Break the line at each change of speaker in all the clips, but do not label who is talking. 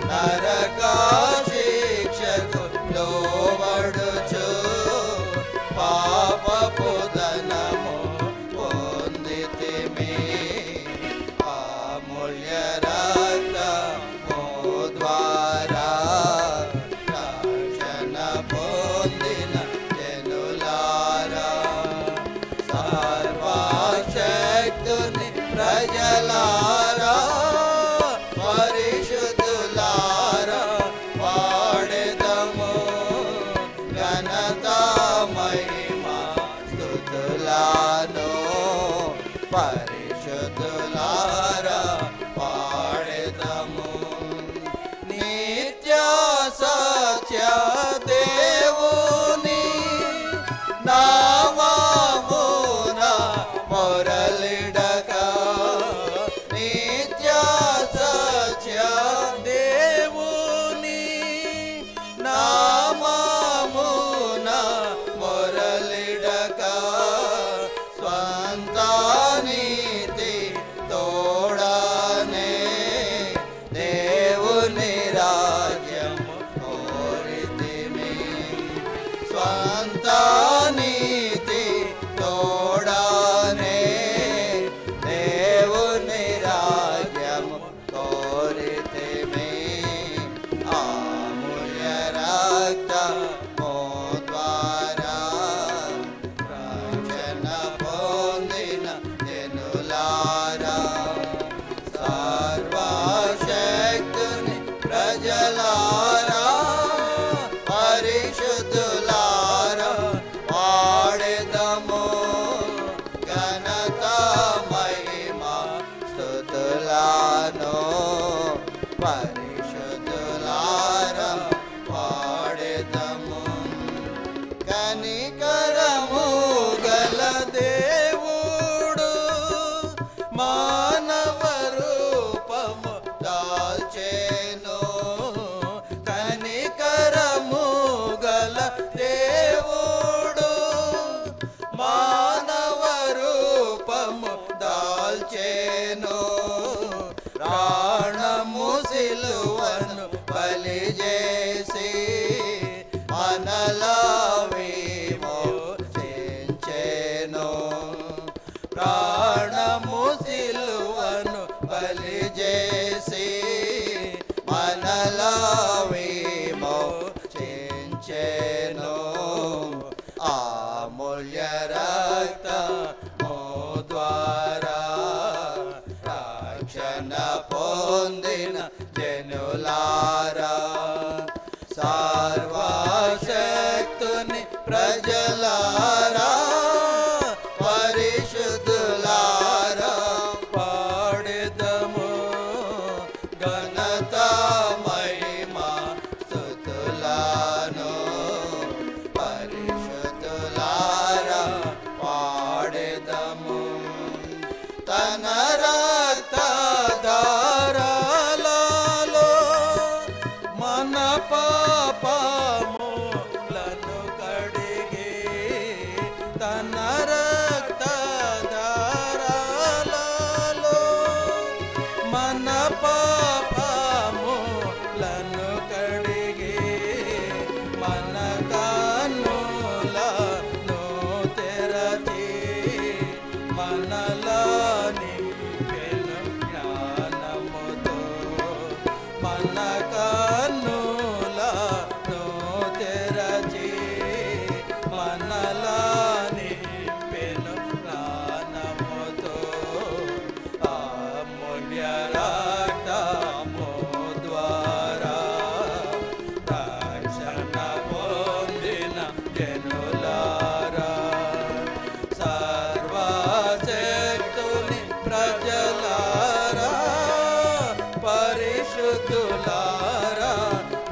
నరక శిక్షకు లోబడుచు పాపపు ధనము పొందితిమి. అమూల్య రక్తము ద్వారా రక్షణ పొందిన జనులారా, సర్వశక్తుని ప్రజలారా, పరిశుద్ధులారా, పాడెదము ఘనత మహిమ స్తుతులను. పరిశుద్ధులారా పాడెదము నిత్య సత్య దేవుని నామమున మొరలిడక. నిత్య సత్య దేవుని నామమున మొరలిడక. స్వంత నీతి తోడనే దేవుని రాజ్యము కోరితిమి. స్వంత నీతి తోడనే దేవుని రాజ్యము కోరితిమి. అమూల్య రక్తము ద్వారా రక్షణ పొందిన జనులారా, సర్వశక్తుని ప్రజలారా, పరిశుద్ధులారా, పాడెదము ఘనత మహిమ స్తుతులను. పరిశుద్ధులారా పాడెదము. కనికరము గల దేవుడు మానవ రూపము దాల్చెను. కనికరము గల దేవుడు మానవ రూపము దాల్చెను. ప్రాణము సిలువను బలి చేసి మనలా విమోచించెను. ప్రాణము సిలువను బలి చేసి మనలా విమోచించెను. అమూల్య రక్తము ద్వారా రక్షణ పొందిన జనులారా, సర్వశక్తుని ప్రజలారా, పరిశుద్ధులారా, పాడెదము ఘనత మహిమ స్తుతులను. పరిశుద్ధులారా పాడెదము. తన రక్తధారలలో మన పాపములను కడిగి, తన రక్తధారలలో మన పాపములను కడిగి, మన కన్నులను తెరచి మనలా నింపెను జ్ఞానముతో. మన కన్నులను తెరచి మనలా నింపెను జ్ఞానముతో. అమూల్య రక్తము ద్వారా రక్షణ పొందిన జనులారా, సర్వశక్తుని ప్రజలారా, పరిశుద్ధులారా,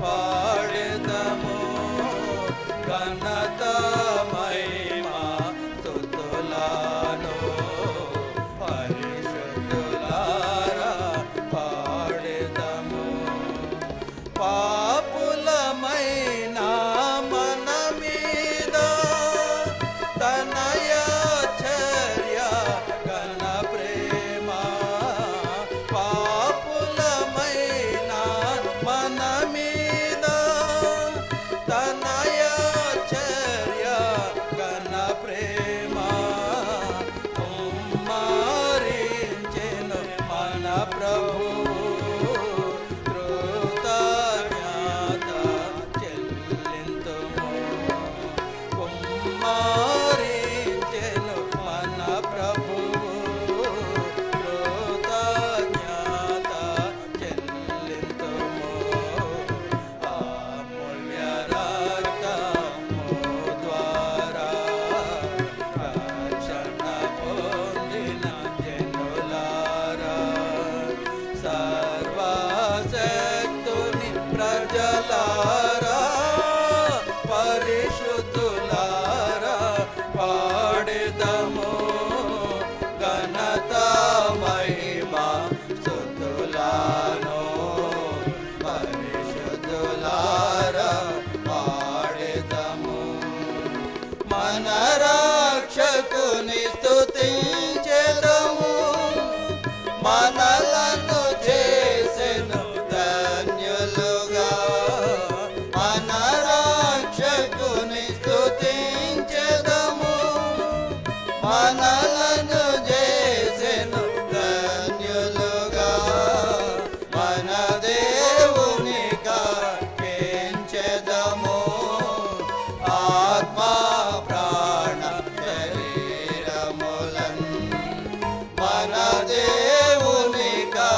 పాడెదము ఘనత మహిమ స్తుతులను. పరిశుద్ధులారా పాడెదము. పాపులమైన మన మీద తనయ చర్య ఘన ప్రేమ. పాపులమైన పరిశుద్ధులారా పరిశుద్ధులారా పాడెదము ఘనత మహిమ స్తుతులను పరిశుద్ధులారా పాడెదము మన రక్షకుని స్తుతించెదము మనలను చేసెను ధన్యులుగా మన రక్షకుని స్తుతించెదము మనలను చేసెను ధన్యులుగా మన దేవునిగా పెంచెదము ఆత్మ ప్రాణ శరీరములను మన దేవునిగా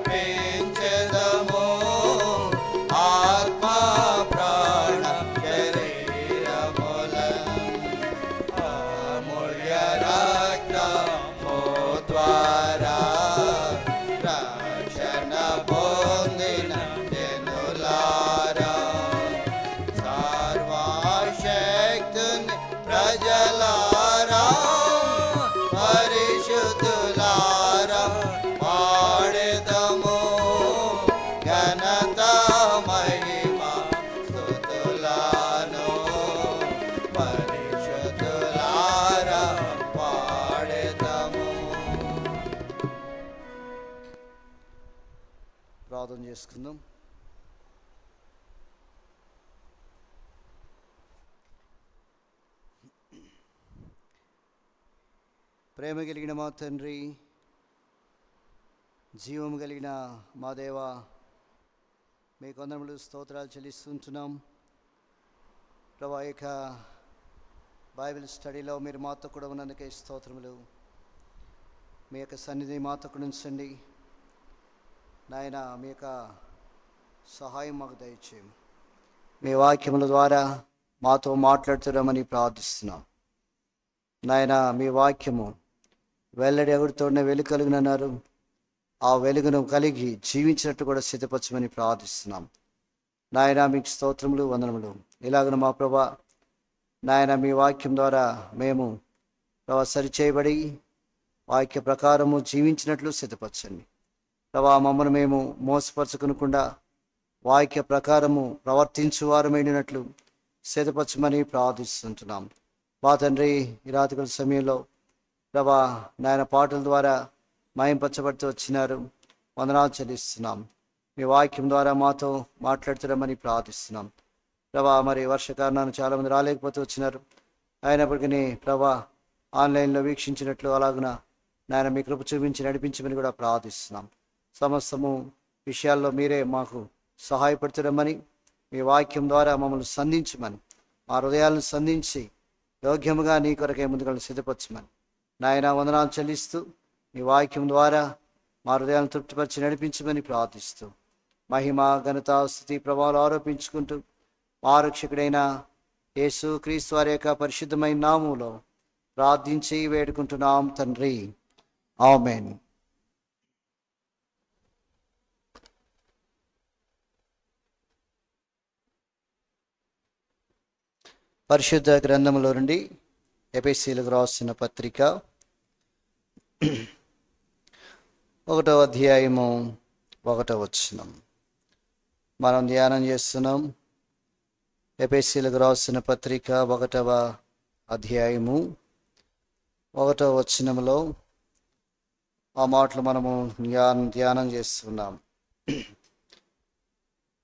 పెంచెదము ఆత్మ ప్రాణ శరీరములను అమూల్య రక్తము ద్వారా రక్షణ పొందిన జనులారా సర్వశక్తుని ప్రజలారా పరిశుద్ధులారా పాడెదము ఘనత మహిమ స్తుతులను పరిశుద్ధులారా పాడెదము. ప్రార్థన చేసుకుందాం. ప్రేమ కలిగిన మా తండ్రి, జీవం కలిగిన మా దేవ, మీకు వందనములు స్తోత్రాలు చెల్లిస్తుంటున్నాం. ప్రభా, యొక్క బైబిల్ స్టడీలో మీరు మాతో కూడా ఉన్నందుకే స్తోత్రములు. మీ యొక్క సన్నిధి మాతో కూడా ఉంచండి నాయన. మీ యొక్క సహాయం మాకు దయచేయం. మీ వాక్యముల ద్వారా మాతో మాట్లాడుతున్నామని ప్రార్థిస్తున్నాం నాయన. మీ వాక్యము వెల్లడి ఎగుడుతోనే వెలుగు కలుగునన్నారు. ఆ వెలుగును కలిగి జీవించినట్టు కూడా సిద్ధపరచమని ప్రార్థిస్తున్నాం నాయన. మీకు స్తోత్రములు, వందనములు. ఇలాగన మా ప్రభా నాయన, మీ వాక్యం ద్వారా మేము ప్రభా సరిచేయబడి వాక్య ప్రకారము జీవించినట్లు సిద్ధపరచండి ప్రభా. మమ్మల్ని మేము మోసపరచుకునకుండా వాక్య ప్రకారము ప్రవర్తించువారమైనట్లు సిద్ధపరచమని ప్రార్థిస్తుంటున్నాం మా తండ్రి. ఈ రాత్రి సమయంలో ప్రభా నాయన పాటల ద్వారా మయంపరచబడుతూ వచ్చినారు. వందనాలు చెల్లిస్తున్నాం. మీ వాక్యం ద్వారా మాతో మాట్లాడుతున్నామని ప్రార్థిస్తున్నాం ప్రభా. మరి వర్షకారణాన్ని చాలామంది రాలేకపోతూ వచ్చినారు. అయినప్పటికీ ప్రభా ఆన్లైన్లో వీక్షించినట్లు అలాగున నాయన మీ కృప చూపించి నడిపించమని కూడా ప్రార్థిస్తున్నాం. సమస్తము విషయాల్లో మీరే మాకు సహాయపడుతున్నామని, మీ వాక్యం ద్వారా మమ్మల్ని సంధించమని, మా హృదయాలను సంధించి యోగ్యముగా నీ కొరకే ముందుగా సిద్ధపరచమని నాయన వందనాలు చెల్లిస్తూ, మీ వాక్యం ద్వారా మా హృదయాలను తృప్తిపరిచి నడిపించమని ప్రార్థిస్తూ, మహిమ ఘనత స్తుతి ప్రభావాలు ఆరోపించుకుంటూ మా రక్షకుడైన యేసు క్రీస్తు వారి యొక్క పరిశుద్ధమైన నామములో ప్రార్థించి వేడుకుంటున్నాం తండ్రి. ఆమేన్. పరిశుద్ధ గ్రంథములో నుండి ఎఫెసీయులకు రాసిన పత్రిక 1వ అధ్యాయము 1వ వచనం మనం ధ్యానం చేస్తున్నాం. ఎఫెసీయులకు రాసిన పత్రిక 1వ అధ్యాయము 1వ వచనంలో ఆ మాటలు మనము ధ్యానం చేస్తున్నాం.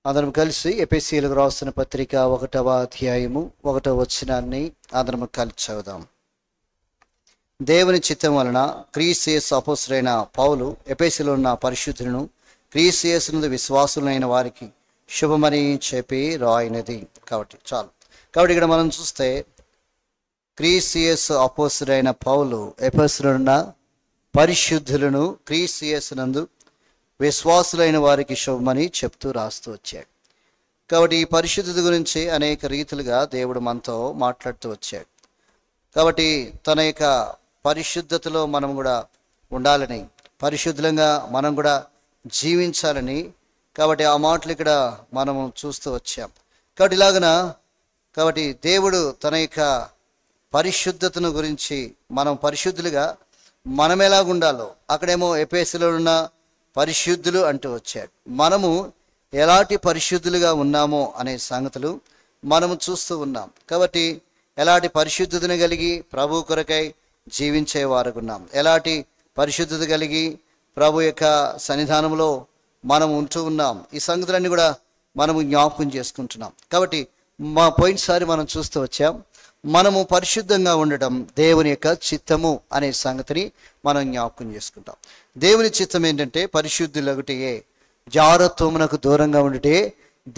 అందరం కలిసి ఎఫెసీయులకు రాసిన పత్రిక 1వ అధ్యాయము 1వ వచనాన్ని అందరం కలిసి చదువుదాం. దేవుని చిత్తం వలన క్రీస్తు యేసు అపోస్తలుడైన పౌలు ఎఫెసీలో ఉన్న పరిశుద్ధులను క్రీస్తు యేసునందు విశ్వాసులైన వారికి శుభమని చెప్పి రాయినది. కాబట్టి చాలు. కాబట్టి ఇక్కడ మనం చూస్తే క్రీస్తు యేసు అపోస్తలుడైన పౌలు ఎఫెసీలో ఉన్న పరిశుద్ధులను క్రీస్తు యేసునందు విశ్వాసులైన వారికి శుభమని చెప్తూ రాస్తూ వచ్చాడు. కాబట్టి ఈ పరిశుద్ధత గురించి అనేక రీతులుగా దేవుడు మనతో మాట్లాడుతూ వచ్చాడు. కాబట్టి తన యొక్క పరిశుద్ధతలో మనం కూడా ఉండాలని, పరిశుద్ధంగా మనం కూడా జీవించాలని కాబట్టి ఆ మాటలు ఇక్కడ మనము చూస్తూ వచ్చాం. కాబట్టి కాబట్టి దేవుడు తన యొక్క పరిశుద్ధతను గురించి, మనం పరిశుద్ధులుగా మనం ఎలాగుండాలో, అక్కడేమో ఎఫెసీలో ఉన్న పరిశుద్ధులు అంటూ వచ్చాడు. మనము ఎలాంటి పరిశుద్ధులుగా ఉన్నామో అనే సంగతులు మనము చూస్తూ ఉన్నాం. కాబట్టి ఎలాంటి పరిశుద్ధతను కలిగి ప్రభు కొరకై జీవించేవారు ఉన్నాం, ఎలాంటి పరిశుద్ధత కలిగి ప్రభు యొక్క సన్నిధానంలో మనం ఉంటూ ఉన్నాం. ఈ సంగతులన్నీ కూడా మనము జ్ఞాపకం చేసుకుంటున్నాం. కాబట్టి పోయినసారి మనం చూస్తూ వచ్చాం, మనము పరిశుద్ధంగా ఉండటం దేవుని యొక్క చిత్తము అనే సంగతిని మనం జ్ఞాపకం చేసుకుంటాం. దేవుని చిత్తం ఏంటంటే పరిశుద్ధులొకటియే, జారత్వమునకు దూరంగా ఉండితే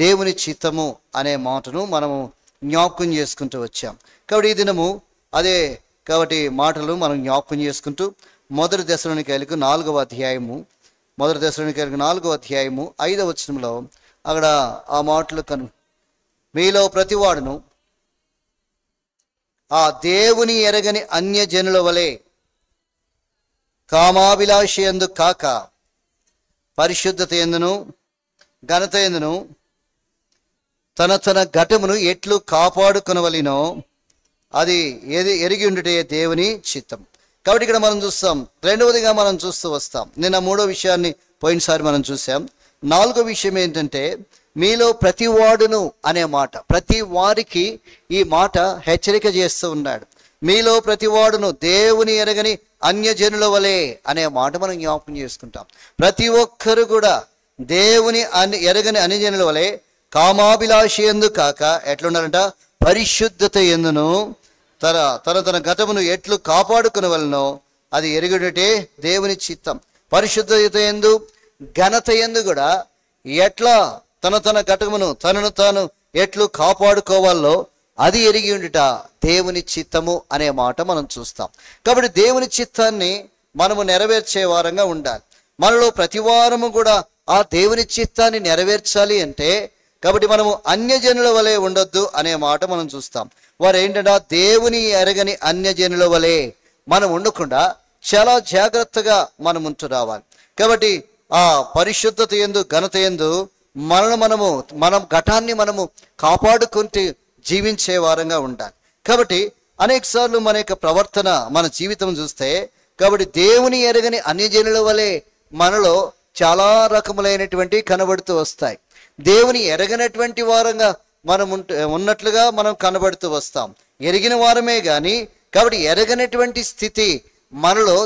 దేవుని చిత్తము అనే మాటను మనము జ్ఞాపకం చేసుకుంటూ వచ్చాం. కాబట్టి ఈ దినము అదే కాబట్టి మాటలు మనం జ్ఞాపకం చేసుకుంటూ మొదటి దశలోనికైలకు 4వ అధ్యాయము 5వ వచనంలో అక్కడ ఆ మాటలు మీలో ప్రతివాడును ఆ దేవుని ఎరగని అన్యజనుల వలె కామాభిలాషి యందు కాక పరిశుద్ధత యందును ఘనత యందును తన ఘటమును ఎట్లు కాపాడుకొనవలెనో అది ఎరిగి ఉండుటే దేవుని చిత్తం. కాబట్టి ఇక్కడ మనం చూస్తాం, రెండవదిగా మనం చూస్తూ వస్తాం. నిన్న 3వ విషయాన్ని పోయినసారి మనం చూసాం. 4వ విషయం ఏంటంటే మీలో ప్రతివాడును అనే మాట, ప్రతి వారికి ఈ మాట హెచ్చరిక చేస్తూ ఉన్నాడు. మీలో ప్రతివాడును దేవుని ఎరగని అన్యజనుల వలె అనే మాట మనం జ్ఞాపకం చేసుకుంటాం. ప్రతి ఒక్కరు కూడా దేవుని ఎరగని అన్యజనుల వలె కామాభిలాషి యందు కాక ఎట్లున్నారంట, పరిశుద్ధత యందును తన ఘటమును ఎట్లు కాపాడుకొనవలెనో అది ఎరుగుటే దేవుని చిత్తం. పరిశుద్ధత యందు ఘనత యందు కూడా ఎట్లా తన ఘటమును తనను తాను ఎట్లు కాపాడుకోవాలో అది ఎరిగి ఉండుట దేవుని చిత్తము అనే మాట మనం చూస్తాం. కాబట్టి దేవుని చిత్తాన్ని మనము నెరవేర్చే వారంగా ఉండాలి. మనలో ప్రతి వారము కూడా ఆ దేవుని చిత్తాన్ని నెరవేర్చాలి అంటే కాబట్టి మనము అన్యజనుల వలె ఉండొద్దు అనే మాట మనం చూస్తాం. వారు ఏంటంటే దేవుని ఎరగని అన్యజనుల వలె మనం ఉండకుండా చాలా జాగ్రత్తగా మనం ఉంటూ రావాలి. కాబట్టి ఆ పరిశుద్ధత యందు ఘనత యందు మనం ఘటాన్ని మనము కాపాడుకుంటూ జీవించే వారంగా ఉండాలి. కాబట్టి అనేక సార్లు మన యొక్క ప్రవర్తన, మన జీవితం చూస్తే కాబట్టి దేవుని ఎరగని అన్యజనుల వలె మనలో చాలా రకములైనటువంటి కనబడుతూ వస్తాయి. దేవుని ఎరగనటువంటి వారంగా మనం ఉన్నట్లుగా మనం కనబడుతూ వస్తాం. ఎరిగిన వారమే కానీ కాబట్టి ఎరగనటువంటి స్థితి మనలో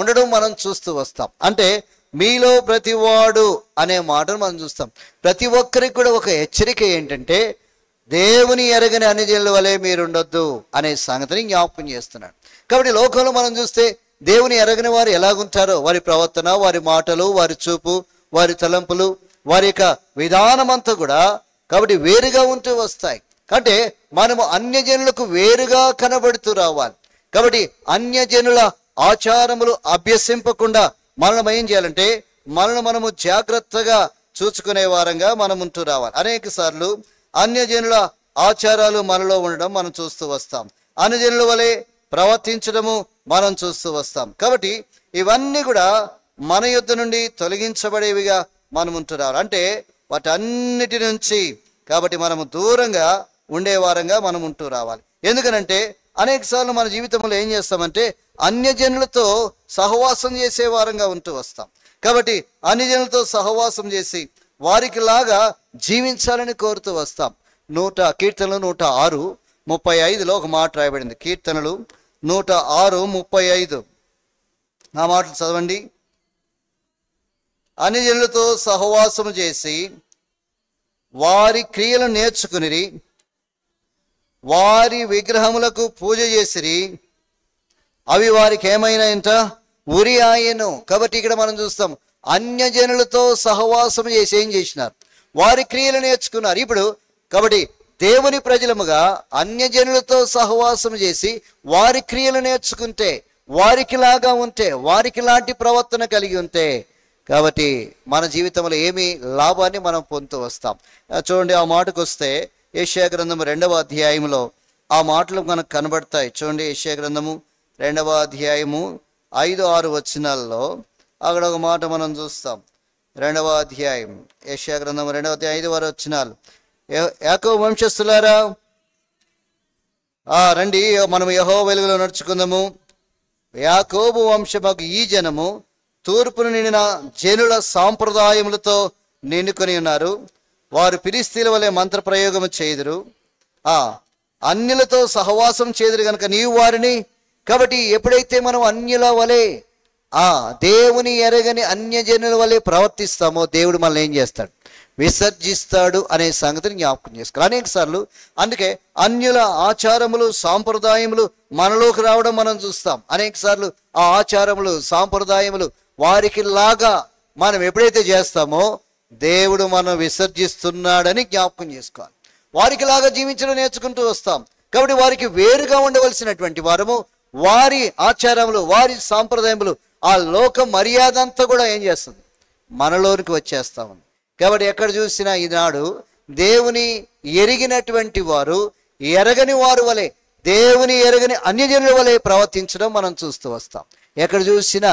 ఉండడం మనం చూస్తూ వస్తాం. అంటే మీలో ప్రతివాడు అనే మాటను మనం చూస్తాం. ప్రతి ఒక్కరికి కూడా ఒక హెచ్చరిక ఏంటంటే దేవుని ఎరగని అన్యజనుల వలె మీరు ఉండొద్దు అనే సంగతిని జ్ఞాపకం చేస్తున్నాడు. కాబట్టి లోకంలో మనం చూస్తే దేవుని ఎరగని వారు ఎలాగుంటారో వారి ప్రవర్తన, వారి మాటలు, వారి చూపు, వారి తలంపులు, వారి యొక్క విధానం అంతా కూడా కాబట్టి వేరుగా ఉంటూ వస్తాయి. అంటే మనము అన్యజనులకు వేరుగా కనబడుతూ రావాలి. కాబట్టి అన్యజనుల ఆచారములు అభ్యసింపకుండా మనం ఏం చేయాలంటే మనము జాగ్రత్తగా చూసుకునే వారంగా మనం ఉంటూ రావాలి. అనేక సార్లు అన్యజనుల ఆచారాలు మనలో ఉండడం మనం చూస్తూ వస్తాం. అన్యజనుల వలె ప్రవర్తించడము మనం చూస్తూ వస్తాం. కాబట్టి ఇవన్నీ కూడా మన యొద్ద నుండి తొలగించబడేవిగా మనం ఉంటూ రావాలి. అంటే వాటన్నిటి నుంచి కాబట్టి మనము దూరంగా ఉండేవారంగా మనం ఉంటూ రావాలి. ఎందుకనంటే అనేక సార్లు మన జీవితంలో ఏం చేస్తామంటే అన్యజనులతో సహవాసం చేసే వారంగా ఉంటూ వస్తాం. కాబట్టి అన్యజనులతో సహవాసం చేసి వారికి లాగా జీవించాలని కోరుతూ వస్తాం. కీర్తనలు 106:35 ఒక మాట రాయబడింది. కీర్తనలు 106:35 ఆ మాటలు చదవండి. అన్యజనులతో సహవాసము చేసి వారి క్రియలను నేర్చుకుని వారి విగ్రహములకు పూజ చేసిరి, అవి వారికి ఏమైనా ఉరి ఆయను. కాబట్టి ఇక్కడ మనం చూస్తాం అన్యజనులతో సహవాసం చేసి ఏం చేసినారు, వారి క్రియలు నేర్చుకున్నారు. ఇప్పుడు కాబట్టి దేవుని ప్రజలముగా అన్యజనులతో సహవాసం చేసి వారి క్రియలు నేర్చుకుంటే, వారికి లాగా ఉంటే, వారికి లాంటి ప్రవర్తన కలిగి ఉంటే కాబట్టి మన జీవితంలో ఏమి లాభాన్ని మనం పొందుతూ వస్తాం. చూడండి, ఆ మాటకు వస్తే యెషయా గ్రంథము 2వ అధ్యాయంలో ఆ మాటలు మనకు కనబడతాయి. చూడండి, యెషయా గ్రంథము 2వ అధ్యాయము 5-6 వచనాల్లో అక్కడ ఒక మాట మనం చూస్తాం. 2వ అధ్యాయం, యెషయా గ్రంథం 2వ అధ్యాయం 5 వచనాలు. యాకోబు వంశస్థులారా రండి, మనం యెహోవా వెలుగులో నడుచుకుందాము. యాకోబు వంశమగు ఈ జనము తూర్పును నిండిన జనుల సాంప్రదాయములతో నిండుకొని ఉన్నారు. వారు ఫిలిష్తీయుల వలె మంత్ర ప్రయోగము చేయుదురు, అన్యులతో సహవాసం చేదురు కనుక నీవు వారిని. కాబట్టి ఎప్పుడైతే మనం అన్యుల వలె దేవుని ఎరగని అన్యజనుల వలె ప్రవర్తిస్తామో దేవుడు మనల్ని ఏం చేస్తాడు? విసర్జిస్తాడు అనే సంగతిని జ్ఞాపకం చేసుకోవాలి అనేక సార్లు. అందుకే అన్యుల ఆచారములు సాంప్రదాయములు మనలోకి రావడం మనం చూస్తాం. అనేక సార్లు ఆ ఆచారములు సాంప్రదాయములు వారికి లాగా మనం ఎప్పుడైతే చేస్తామో దేవుడు మనం విసర్జిస్తున్నాడని జ్ఞాపకం చేసుకోవాలి. వారికి లాగా జీవించడం నేర్చుకుంటూ వస్తాం. కాబట్టి వారికి వేరుగా ఉండవలసినటువంటి వారము, వారి ఆచారములు వారి సాంప్రదాయములు ఆ లోక మర్యాద అంతా కూడా ఏం చేస్తుంది? మనలోనికి వచ్చేస్తామని. కాబట్టి ఎక్కడ చూసినా ఈనాడు దేవుని ఎరిగినటువంటి వారు ఎరగని వారు వలె, దేవుని ఎరగని అన్యజనుల వలె ప్రవర్తించడం మనం చూస్తూ వస్తాం. ఎక్కడ చూసినా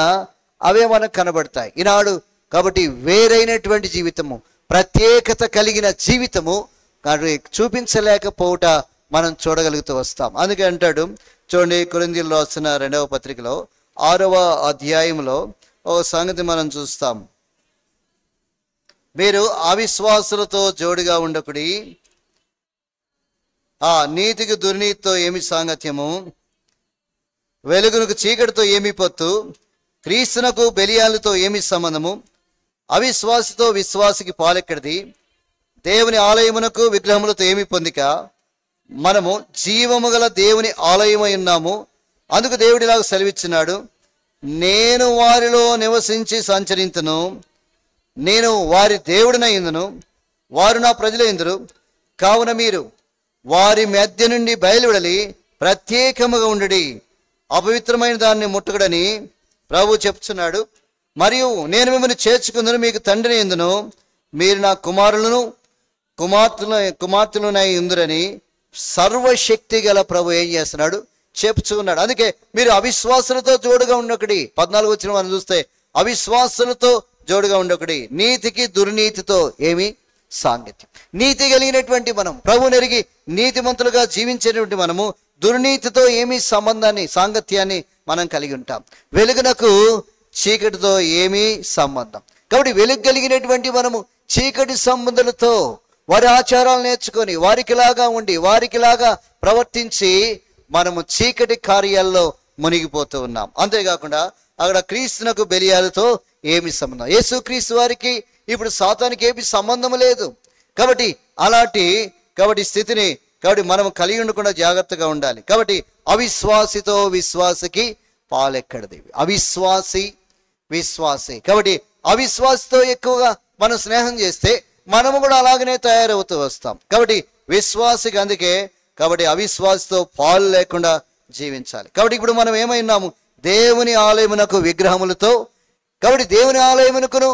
అవే మనకు కనబడతాయి ఈనాడు. కాబట్టి వేరైనటువంటి జీవితము, ప్రత్యేకత కలిగిన జీవితము చూపించలేకపోవట మనం చూడగలుగుతూ వస్తాం. అందుకే అంటాడు చూడండి, కొరింథీయులకు రాసిన 2వ పత్రికలో 6వ అధ్యాయంలో ఓ సంగతి మనం చూస్తాం. మీరు అవిశ్వాసులతో జోడుగా ఉండకుడి, నీతికి దుర్నీతితో ఏమి సాంగత్యము, వెలుగునకు చీకటితో ఏమి పొత్తు, క్రీస్తునకు బెలియాలతో ఏమి సంబంధము, అవిశ్వాసితో విశ్వాసికి పాలెక్కడిది, దేవుని ఆలయమునకు విగ్రహములతో ఏమి పొందిక, మనము జీవము గల దేవుని ఆలయమై ఉన్నాము. అందుకు దేవుడిలాగా సెలవిచ్చినాడు, నేను వారిలో నివసించి సంచరింతును, నేను వారి దేవుడినై ఇందును, వారు నా ప్రజలైందురు. కావున మీరు వారి మధ్య నుండి బయలువెడలి ప్రత్యేకముగా ఉండుడి, అపవిత్రమైన దాన్ని ముట్టకుడని ప్రభు చెప్తున్నాడు. మరియు నేను మిమ్మల్ని చేర్చుకుందును, మీకు తండ్రిని ఇందును, మీరు నా కుమార్తెలునై ఇందురని సర్వశక్తి గల ప్రభు ఏం చేస్తున్నాడు? చెప్తున్నాడు. అందుకే మీరు అవిశ్వాసులతో జోడుగా ఉండకడి. 14 వచ్చిన మనం చూస్తే అవిశ్వాసులతో జోడుగా ఉండకడి, నీతికి దుర్నీతితో ఏమి సాంగత్యం. నీతి కలిగినటువంటి మనం, ప్రభువుని ఎరిగి నీతిమంతులుగా జీవించేటువంటి మనము దుర్నీతితో ఏమి సంబంధాన్ని సాంగత్యాన్ని మనం కలిగి ఉంటాం. వెలుగునకు చీకటితో ఏమీ సంబంధం. కాబట్టి వెలుగు కలిగినటువంటి మనము చీకటి సంబంధులతో వారి ఆచారాలు నేర్చుకొని వారికిలాగా ఉండి వారికిలాగా ప్రవర్తించి మనము చీకటి కార్యాల్లో మునిగిపోతూ ఉన్నాం. అంతేకాకుండా అక్కడ క్రీస్తునకు బెలియాలతో ఏమి సంబంధం? యేసుక్రీస్తు వారికి ఇప్పుడు సాతానికి ఏమి సంబంధం లేదు. కాబట్టి అలాంటి స్థితిని మనం కలిగి ఉండకుండా జాగ్రత్తగా ఉండాలి. కాబట్టి అవిశ్వాసితో విశ్వాసికి పాలెక్కడిది. విశ్వాసి కాబట్టి అవిశ్వాసితో ఎక్కువగా మనం స్నేహం చేస్తే మనము కూడా అలాగనే తయారవుతూ వస్తాం. కాబట్టి విశ్వాసికి అందుకే అవిశ్వాసితో పాలు లేకుండా జీవించాలి. కాబట్టి ఇప్పుడు మనం ఏమైనాము? దేవుని ఆలయమునకు విగ్రహములతో, దేవుని ఆలయమునకును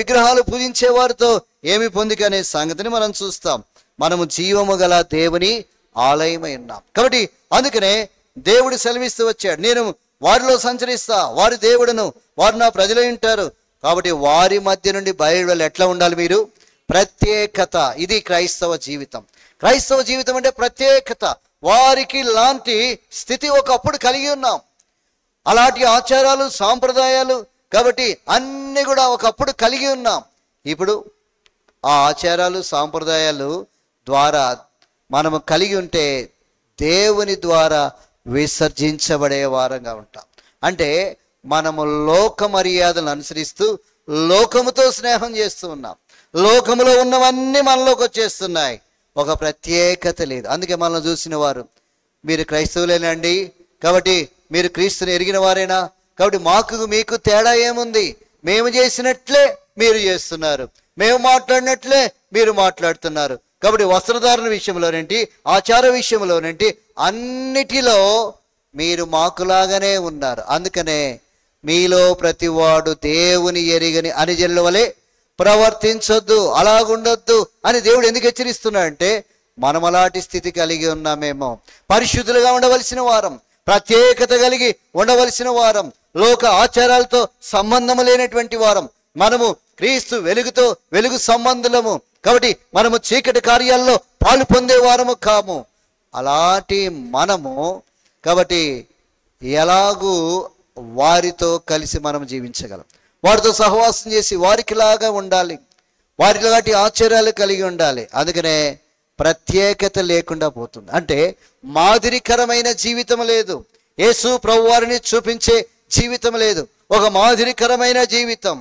విగ్రహాలు పూజించే వారితో ఏమి పొందిక అనే సంగతిని మనం చూస్తాం. మనము జీవము గల దేవుని ఆలయమై ఉన్నాం. కాబట్టి అందుకనే దేవుడు సెలవిస్తూ వచ్చాడు, నేను వారిలో సంచరిస్తా, వారి దేవుడును, వారు నా ప్రజలై ఉంటారు. కాబట్టి వారి మధ్య నుండి బయలు ఎట్లా ఉండాలి? మీరు ప్రత్యేకత. ఇది క్రైస్తవ జీవితం. క్రైస్తవ జీవితం అంటే ప్రత్యేకత. వారికి లాంటి స్థితి ఒకప్పుడు కలిగి ఉన్నాం, అలాంటి ఆచారాలు సాంప్రదాయాలు కాబట్టి అన్ని కూడా ఒకప్పుడు కలిగి ఉన్నాం. ఇప్పుడు ఆ ఆచారాలు సాంప్రదాయాలు ద్వారా మనము కలిగి ఉంటే దేవుని ద్వారా విసర్జించబడే వారంగా ఉంటాం. అంటే మనము లోక మర్యాదలను అనుసరిస్తూ లోకముతో స్నేహం చేస్తూ ఉన్నాం. లోకములో ఉన్నవన్నీ మనలోకి వచ్చేస్తున్నాయి. ఒక ప్రత్యేకత లేదు. అందుకే మనల్ని చూసిన వారు, మీరు క్రైస్తవులేనండి, కాబట్టి మీరు క్రీస్తుని ఎరిగిన వారేనా, కాబట్టి మీకు తేడా ఏముంది? మేము చేసినట్లే మీరు చేస్తున్నారు, మేము మాట్లాడినట్లే మీరు మాట్లాడుతున్నారు. కాబట్టి వస్త్రధారణ విషయంలోనేంటి, ఆచార విషయంలోనేంటి, అన్నిటిలో మీరు మాకులాగానే ఉన్నారు. అందుకనే మీలో ప్రతివాడు దేవుని ఎరిగని అన్యజనుల వలె ప్రవర్తించొద్దు, అలాగుండొద్దు అని దేవుడు ఎందుకు హెచ్చరిస్తున్నాడంటే మనం అలాంటి స్థితి కలిగి ఉన్నామేమో. పరిశుద్ధులుగా ఉండవలసిన వారం, ప్రత్యేకత కలిగి ఉండవలసిన వారం, లోక ఆచారాలతో సంబంధం లేనటువంటి వారం. మనము క్రీస్తు వెలుగుతో వెలుగు సంబంధులము. కాబట్టి మనము చీకటి కార్యాల్లో పాలు పొందేవారము కాము. అలాంటి మనము కాబట్టి ఎలాగూ వారితో కలిసి మనం జీవించగలం, వారితో సహవాసం చేసి వారికిలాగా ఉండాలి, వారిలాంటి ఆశ్చర్యాలు కలిగి ఉండాలి. అందుకనే ప్రత్యేకత లేకుండా పోతుంది. అంటే మాదిరికరమైన జీవితం లేదు, యేసు ప్రభువారిని చూపించే జీవితం లేదు, ఒక మాదిరికరమైన జీవితం.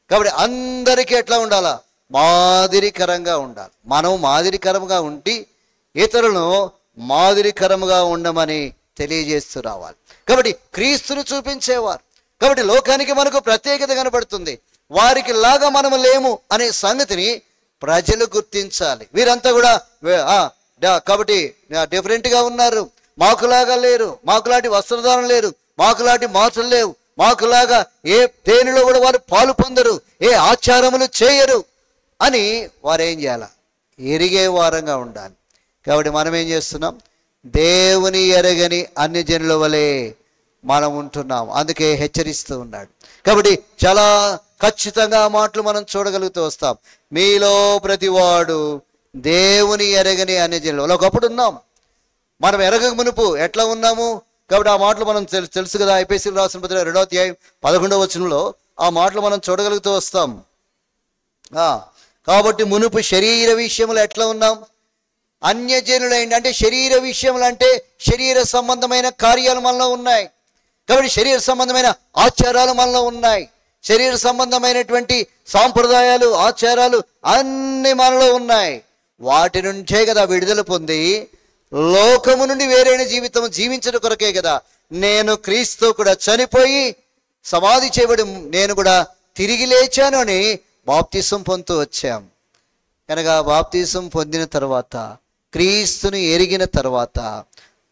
కాబట్టి అందరికీ ఎట్లా ఉండాలా? మాదిరికరంగా ఉండాలి. మనం మాదిరికరంగా ఉండి ఇతరులను మాదిరికరంగా ఉండమని తెలియజేస్తూ రావాలి. కాబట్టి క్రీస్తుని చూపించేవారు. కాబట్టి లోకానికి మనకు ప్రత్యేకత కనబడుతుంది. వారికి లాగా మనము లేము అనే సంగతిని ప్రజలు గుర్తించాలి. వీరంతా కూడా కాబట్టి డిఫరెంట్గా ఉన్నారు, మాకులాగా లేరు, మాకులాంటి వస్త్రధారణ లేరు, మాకులాంటి మాటలు లేవు, మాకులాగా ఏ దేనిలో కూడా వారు పాలు పొందరు, ఏ ఆచారములు చేయరు అని వారు ఏం చేయాలి? ఎరిగే వారంగా ఉండాలి. కాబట్టి మనం ఏం చేస్తున్నాం? దేవుని ఎరగని అన్ని జనుల వలె మనం ఉంటున్నాం. అందుకే హెచ్చరిస్తూ ఉన్నాడు. కాబట్టి చాలా ఖచ్చితంగా ఆ మాటలు మనం చూడగలుగుతూ వస్తాం. మీలో ప్రతివాడు దేవుని ఎరగని అన్ని జనుల వలె. ఒకప్పుడు ఉన్నాం, మనం ఎరగక మునుపు ఎట్లా ఉన్నాము? కాబట్టి ఆ మాటలు మనం తెలుసు కదా. ఎఫెసీయులకు రాసిన పత్రిక 2వ అధ్యాయం 11వ వచనంలో ఆ మాటలు మనం చూడగలుగుతూ వస్తాం. కాబట్టి మునుపు శరీర విషయములు ఎట్లా ఉన్నాం? అన్యజనులైంది. అంటే శరీర విషయములు అంటే శరీర సంబంధమైన కార్యాలు మనలో ఉన్నాయి. కాబట్టి శరీర సంబంధమైన ఆచారాలు మనలో ఉన్నాయి, శరీర సంబంధమైనటువంటి సాంప్రదాయాలు ఆచారాలు అన్ని మనలో ఉన్నాయి. వాటి నుంచే కదా విడుదల పొంది లోకము నుండి వేరైన జీవితం జీవించడం కొరకే కదా నేను క్రీస్తు కూడా చనిపోయి సమాధి చేయబడి నేను కూడా తిరిగి లేచాను అని బాప్తిసం పొందుతూ వచ్చాం. కనుక బాప్తిసం పొందిన తర్వాత, క్రీస్తుని ఎరిగిన తర్వాత,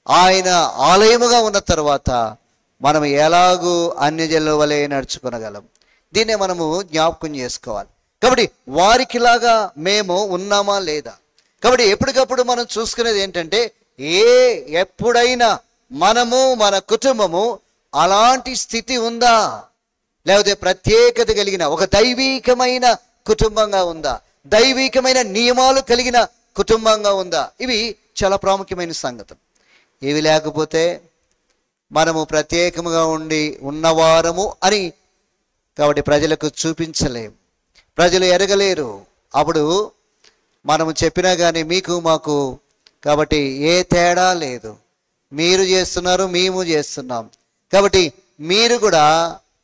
ఆయన ఆలయముగా ఉన్న తర్వాత మనం ఎలాగూ అన్యజనుల వలె నడుచుకొనగలం. దీన్నే మనము జ్ఞాపకం చేసుకోవాలి. కాబట్టి వారికిలాగా మేము ఉన్నామా లేదా? కాబట్టి ఎప్పటికప్పుడు మనం చూసుకునేది ఏంటంటే, ఎప్పుడైనా మనము మన కుటుంబము అలాంటి స్థితి ఉందా, లేకపోతే ప్రత్యేకత కలిగిన ఒక దైవీకమైన కుటుంబంగా ఉందా, దైవీకమైన నియమాలు కలిగిన కుటుంబంగా ఉందా? ఇవి చాలా ప్రాముఖ్యమైన సంగతులు. ఇవి లేకపోతే మనము ప్రత్యేకముగా ఉండి ఉన్నవారము అని కాబట్టి ప్రజలకు చూపించలేము, ప్రజలు ఎరగలేరు. అప్పుడు మనము చెప్పినా కానీ మీకు మాకు కాబట్టి ఏ తేడా లేదు, మీరు చేస్తున్నారు మేము చేస్తున్నాం, కాబట్టి మీరు కూడా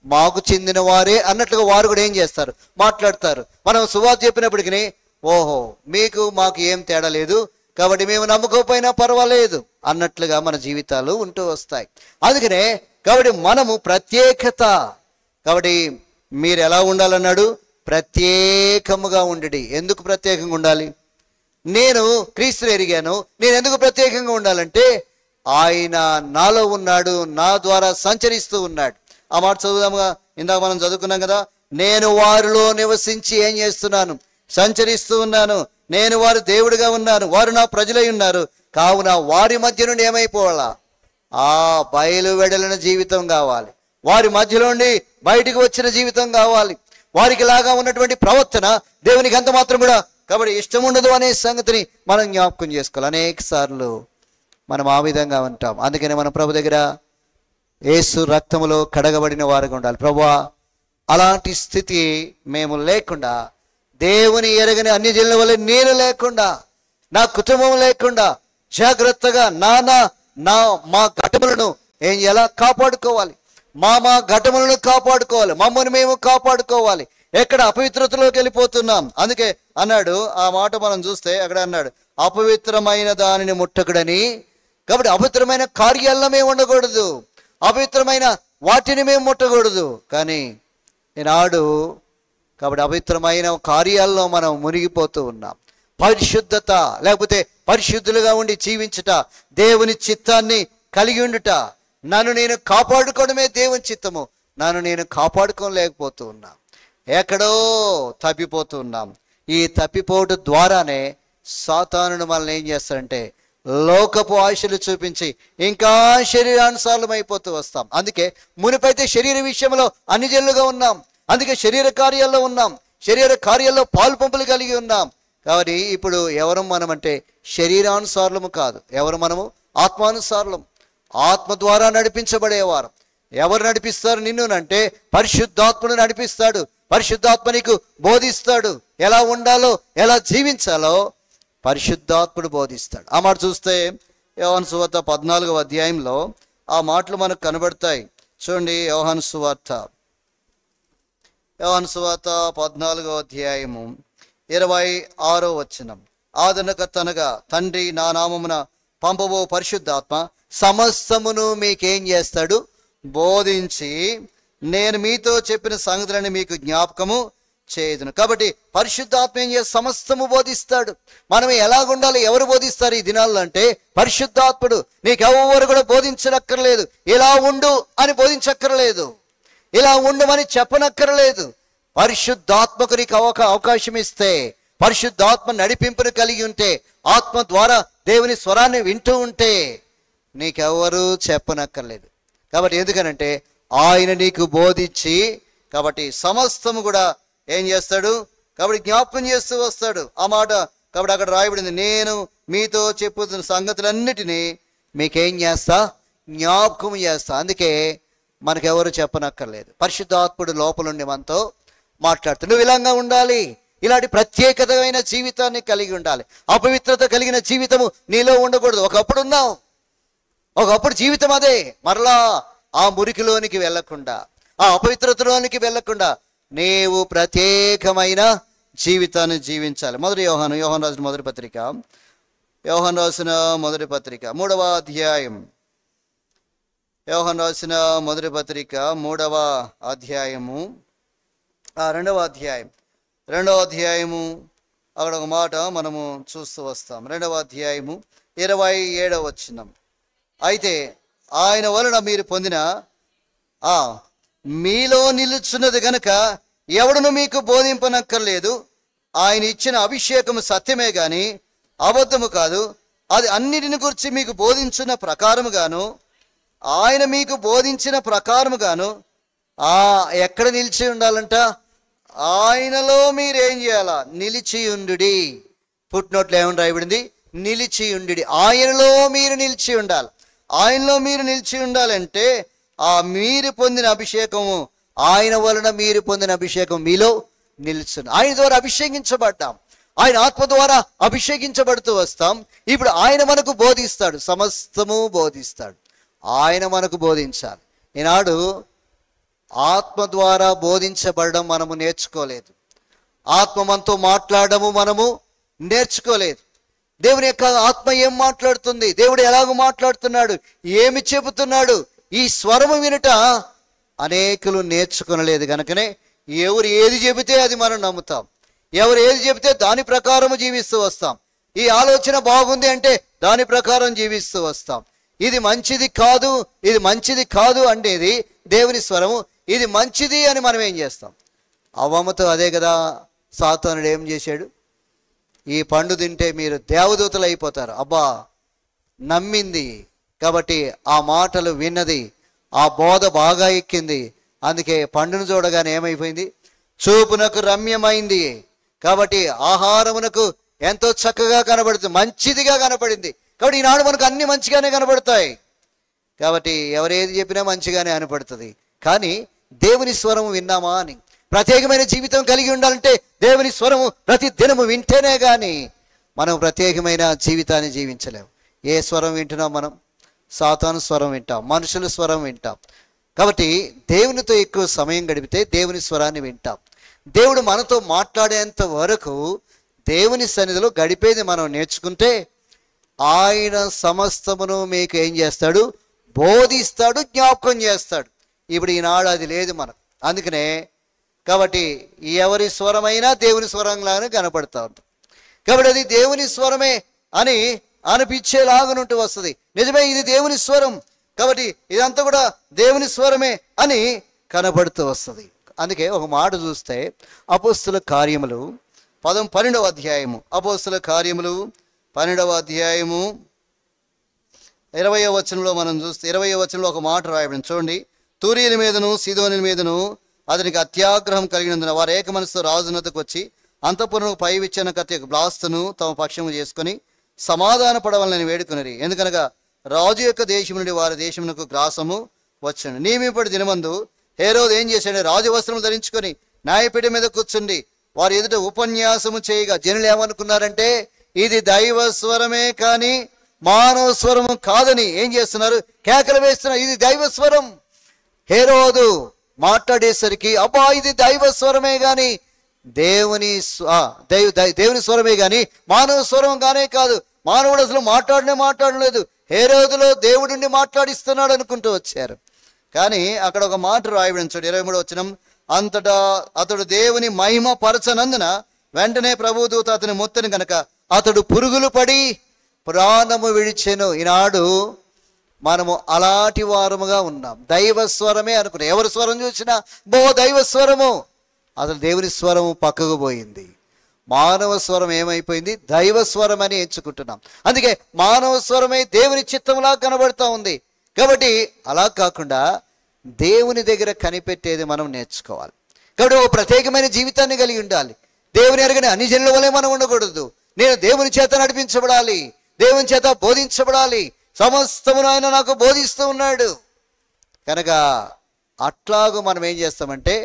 మాకు చెందిన వారే అన్నట్లుగా వారు కూడా ఏం చేస్తారు? మాట్లాడతారు. మనం సువార్త చెప్పినప్పటికీ ఓహో మీకు మాకు ఏం తేడా లేదు, కాబట్టి మేము నమ్ముకోకపోయినా పర్వాలేదు అన్నట్లుగా మన జీవితాలు ఉంటూ వస్తాయి. అందుకనే కాబట్టి మనము ప్రత్యేకత, కాబట్టి మీరు ఎలా ఉండాలన్నాడు? ప్రత్యేకముగా ఉండడి. ఎందుకు ప్రత్యేకంగా ఉండాలి? నేను క్రీస్తుని ఎరిగాను, నేను ఎందుకు ప్రత్యేకంగా ఉండాలంటే ఆయన నాలో ఉన్నాడు, నా ద్వారా సంచరిస్తూ ఉన్నాడు. ఆ మాట చదువుదాముగా. ఇందాక మనం చదువుకున్నాం కదా, నేను వారిలో నివసించి ఏం చేస్తున్నాను? సంచరిస్తూ ఉన్నాను. నేను వారి దేవుడిగా ఉన్నాను, వారు నా ప్రజలై ఉన్నారు. కావున వారి మధ్య నుండి ఏమైపోవాలా? బయలు వెడలిన జీవితం కావాలి, వారి మధ్యలో నుండి బయటికి వచ్చిన జీవితం కావాలి. వారికి లాగా ఉన్నటువంటి ప్రవర్తన దేవునికి అంత మాత్రం కూడా కాబట్టి ఇష్టం ఉండదు అనే సంగతిని మనం జ్ఞాపకం చేసుకోవాలి. అనేక సార్లు మనం ఆ విధంగా ఉంటాం. అందుకని మనం ప్రభు దగ్గర యేసు రక్తములో కడగబడిన వారుగా ఉండాలి. ప్రభువా, అలాంటి స్థితి మేము లేకుండా, దేవుని ఎరగని అన్ని జనుల వల్ల నేను లేకుండా, నా కుటుంబం లేకుండా జాగ్రత్తగా మా ఘటములను ఎలా కాపాడుకోవాలి, మా ఘటములను కాపాడుకోవాలి, మమ్మల్ని మేము కాపాడుకోవాలి. ఎక్కడ అపవిత్రతలోకి వెళ్ళిపోతున్నాం. అందుకే అన్నాడు, ఆ మాట మనం చూస్తే అక్కడ అన్నాడు, అపవిత్రమైన దానిని ముట్టకుడని. కాబట్టి అపవిత్రమైన కార్యాల్లో మేము ఉండకూడదు, అపవిత్రమైన వాటిని మేము ముట్టకూడదు. కానీ ఈనాడు కాబట్టి అపవిత్రమైన కార్యాల్లో మనం మునిగిపోతూ ఉన్నాం. పరిశుద్ధత లేకపోతే పరిశుద్ధులుగా ఉండి జీవించుట, దేవుని చిత్తాన్ని కలిగి ఉండుట, నన్ను నేను కాపాడుకోవడమే దేవుని చిత్తము, నన్ను నేను కాపాడుకోలేకపోతూ ఉన్నాం, ఎక్కడో తప్పిపోతూ ఉన్నాం. ఈ తప్పిపోవడం ద్వారానే సాతానుడు మనల్ని ఏం చేస్తాడంటే లోకపు ఆశలు చూపించి ఇంకా శరీరానుసారం అయిపోతూ వస్తాం. అందుకే మునిపైతే శరీర విషయంలో అన్ని జనులుగా ఉన్నాం, అందుకే శరీర కార్యాల్లో ఉన్నాం, శరీర కార్యాల్లో పాలు పంపులు కలిగి ఉన్నాం. కాబట్టి ఇప్పుడు ఎవరు మనం అంటే శరీరానుసారులము కాదు, ఎవరు మనము ఆత్మానుసారులం, ఆత్మ ద్వారా నడిపించబడేవారు. ఎవరు నడిపిస్తారు నిన్నునంటే పరిశుద్ధాత్ముడు నడిపిస్తాడు. పరిశుద్ధాత్మ నీకు బోధిస్తాడు, ఎలా ఉండాలో ఎలా జీవించాలో పరిశుద్ధాత్ముడు బోధిస్తాడు. ఆ మాట చూస్తే యోహాను సువార్త 14వ అధ్యాయంలో ఆ మాటలు మనకు కనబడతాయి. చూడండి, యోహాను సువార్త 14వ అధ్యాయము 26వ వచనం. ఆదరణకర్తనగా తండ్రి నా నామమున పంపబో పరిశుద్ధాత్మ సమస్తమును మీకేం చేస్తాడు? బోధించి నేను మీతో చెప్పిన సంగతులని మీకు జ్ఞాపకము చేయదును. కాబట్టి పరిశుద్ధాత్మ ఏం చేసి సమస్తము బోధిస్తాడు. మనం ఎలాగుండాలి, ఎవరు బోధిస్తారు ఈ దినాల్లో అంటే పరిశుద్ధాత్ముడు. నీకెవరు కూడా బోధించనక్కర్లేదు, ఇలా ఉండు అని బోధించక్కర్లేదు, ఇలా ఉండమని చెప్పనక్కర్లేదు. పరిశుద్ధాత్మకు నీకు అవకాశం ఇస్తే, పరిశుద్ధాత్మ నడిపింపును కలిగి ఉంటే, ఆత్మ ద్వారా దేవుని స్వరాన్ని వింటూ ఉంటే నీకెవరు చెప్పనక్కర్లేదు. కాబట్టి ఎందుకనంటే ఆయన నీకు బోధించి, కాబట్టి సమస్తము కూడా ఏం చేస్తాడు? కాబట్టి జ్ఞాపకం చేస్తూ వస్తాడు. ఆ మాట కాబట్టి అక్కడ రాయబడింది, నేను మీతో చెప్పుతున్న సంగతులన్నిటినీ మీకేం చేస్తా? జ్ఞాపకం చేస్తా. అందుకే మనకెవరు చెప్పనక్కర్లేదు. పరిశుద్ధాత్ముడు లోపలుండి మనతో మాట్లాడుతూ నువ్వు ఇలాగా ఉండాలి, ఇలాంటి ప్రత్యేకమైన జీవితాన్ని కలిగి ఉండాలి. అపవిత్రత కలిగిన జీవితము నీలో ఉండకూడదు. ఒకప్పుడు ఉన్నావు, ఒకప్పుడు జీవితం అదే. మరలా ఆ మురికిలోనికి వెళ్లకుండా, ఆ అపవిత్రతలోనికి వెళ్లకుండా నీవు ప్రత్యేకమైన జీవితాన్ని జీవించాలి. యోహాను రాసిన మొదటి పత్రిక 3వ అధ్యాయం. యోహాను రాసిన మొదటి పత్రిక 3వ అధ్యాయము 2వ అధ్యాయము అక్కడ ఒక మాట మనము చూస్తూ వస్తాం. 2వ అధ్యాయము 27వ వచనం. అయితే ఆయన వలన మీరు పొందిన మీలో నిలుచున్నది గనుక ఎవడును మీకు బోధింపనక్కర్లేదు. ఆయన ఇచ్చిన అభిషేకము సత్యమే గాని అబద్ధము కాదు. అది అన్నిటిని గురించి మీకు బోధించిన ప్రకారముగాను, ఆయన మీకు బోధించిన ప్రకారముగాను ఎక్కడ నిలిచి ఉండాలంట? ఆయనలో మీరేం చేయాలా? నిలిచి ఉండుడి. పుట్టినోట్లు ఏమని రాయబడింది? నిలిచి ఉండుడి. ఆయనలో మీరు నిలిచి ఉండాలి. ఆయనలో మీరు నిలిచి ఉండాలంటే మీరు పొందిన అభిషేకము, ఆయన వలన మీరు పొందిన అభిషేకం మీలో నిలుచుంది. ఆయన ద్వారా అభిషేకించబడ్డాం, ఆయన ఆత్మ ద్వారా అభిషేకించబడుతూ వస్తాం. ఇప్పుడు ఆయన మనకు బోధిస్తాడు, సమస్తము బోధిస్తాడు. ఆయన మనకు బోధించాలి. ఈనాడు ఆత్మ ద్వారా బోధించబడడం మనము నేర్చుకోలేదు, ఆత్మ మనతో మాట్లాడము మనము నేర్చుకోలేదు. దేవుని యొక్క ఆత్మ ఏం మాట్లాడుతుంది, దేవుడు ఎలాగ మాట్లాడుతున్నాడు, ఏమి చెబుతున్నాడు, ఈ స్వరము వినుట అనేకులు నేర్చుకొనలేదు. కనుకనే ఎవరు ఏది చెబితే అది మనం నమ్ముతాం, ఎవరు ఏది చెబితే దాని ప్రకారం జీవిస్తూ వస్తాం. ఈ ఆలోచన బాగుంది అంటే దాని ప్రకారం జీవిస్తూ వస్తాం. ఇది మంచిది కాదు, ఇది మంచిది కాదు అనేది దేవుని స్వరము, ఇది మంచిది అని మనం ఏం చేస్తాం? అవ్వమ్మతో అదే కదా సాతానుడు ఏం చేశాడు? ఈ పండు తింటే మీరు దేవదూతలు అయిపోతారు. అబ్బా, నమ్మింది కాబట్టి ఆ మాటలు విన్నది, ఆ బోధ బాగా ఎక్కింది. అందుకే పండును చూడగానే ఏమైపోయింది? చూపునకు రమ్యమైంది. కాబట్టి ఆహారమునకు ఎంతో చక్కగా కనబడుతుంది, మంచిదిగా కనపడింది. కాబట్టి ఈనాడు మనకు అన్ని మంచిగానే కనబడతాయి. కాబట్టి ఎవరేది చెప్పినా మంచిగానే కనపడుతుంది. కానీ దేవుని స్వరము విన్నామా అని, ప్రత్యేకమైన జీవితం కలిగి ఉండాలంటే దేవుని స్వరము ప్రతి దినము వింటేనే కానీ మనం ప్రత్యేకమైన జీవితాన్ని జీవించలేము. ఏ స్వరం వింటున్నాం మనం? సాతాను స్వరం వింటాం, మనుషుల స్వరం వింటాం. కాబట్టి దేవునితో ఎక్కువ సమయం గడిపితే దేవుని స్వరాన్ని వింటాం. దేవుడు మనతో మాట్లాడేంత వరకు దేవుని సన్నిధిలో గడిపేది మనం నేర్చుకుంటే ఆయన సమస్తమును మీకు ఏం చేస్తాడు? బోధిస్తాడు, జ్ఞాపకం చేస్తాడు. ఇప్పుడు ఈనాడు అది లేదు మనకు. అందుకనే కాబట్టి ఎవరి స్వరమైనా దేవుని స్వరంలాగానే కనపడతా ఉంటుంది. కాబట్టి అది దేవుని స్వరమే అని అనిపించేలాగనుంటూ వస్తుంది. నిజమే, ఇది దేవుని స్వరం, కాబట్టి ఇదంతా కూడా దేవుని స్వరమే అని కనబడుతూ వస్తుంది. అందుకే ఒక మాట చూస్తే అపోస్తుల కార్యములు 12వ అధ్యాయము, అపోస్తుల కార్యములు 12వ అధ్యాయము 20వ వచనంలో మనం చూస్తే 20వ వచనంలో ఒక మాట రాయబడింది. చూడండి, తూరీల మీదను సీదోనుల మీదను అతనికి అత్యాగ్రహం కలిగినందున వారు ఏక మనసుతో రాజునతకు వచ్చి అంతఃపురమునకు పై విచ్చిన కత్తి యొక్క బ్లాస్తును తమ పక్షము చేసుకొని సమాధాన పడవలని వేడుకొనిరి. ఎందుకనగా రాజు యొక్క దేశం నుండి వారి దేశమునకు గ్రాసము వచ్చాను. నియమింపటి దినమందు హేరోదు ఏం చేశాడు? రాజు వస్త్రము ధరించుకొని న్యాయపీఠం మీద కూర్చుండి వారి ఎదుట ఉపన్యాసము చేయగా జనులు ఏమనుకున్నారంటే ఇది దైవ స్వరమే కానీ మానవ స్వరము కాదని ఏం చేస్తున్నారు? కేకలు వేస్తున్నారు. ఇది దైవ స్వరం. హేరోదు మాట్లాడేసరికి అబ్బా ఇది దైవ స్వరమే గాని దేవుని స్వరమే గాని మానవ స్వరం గానే కాదు. మానవుడు అసలు మాట్లాడలేదు. హేరోదులో దేవుడిని మాట్లాడిస్తున్నాడు అనుకుంటూ వచ్చారు. కానీ అక్కడ ఒక మాట రాయబడింది చూడు, 23వ వచనం. అంతటా అతడు దేవుని మహిమ పరచనందున వెంటనే ప్రభుదూత అతని ముత్తని గనక అతడు పురుగులు పడి ప్రాణము విడిచెను. ఈనాడు మనము అలాంటి వారముగా ఉన్నాం. దైవ స్వరమే అనుకున్నాం. ఎవరి స్వరం చూసినా దైవ స్వరము. అసలు దేవుని స్వరము పక్కకు పోయింది. మానవ స్వరం ఏమైపోయింది? దైవ స్వరం అని ఎంచుకుంటున్నాం. అందుకే మానవ స్వరమై దేవుని చిత్తంలా కనబడుతూ ఉంది. కాబట్టి అలా కాకుండా దేవుని దగ్గర కనిపెట్టేది మనం నేర్చుకోవాలి. కాబట్టి ఓ ప్రత్యేకమైన జీవితాన్ని కలిగి ఉండాలి. దేవుని ఎరగని అన్ని జనుల వలె మనం ఉండకూడదు. నేను దేవుని చేత నడిపించబడాలి, దేవుని చేత బోధించబడాలి. సమస్తమును ఆయన నాకు బోధిస్తూ ఉన్నాడు కనుక అట్లాగూ మనం ఏం చేస్తామంటే,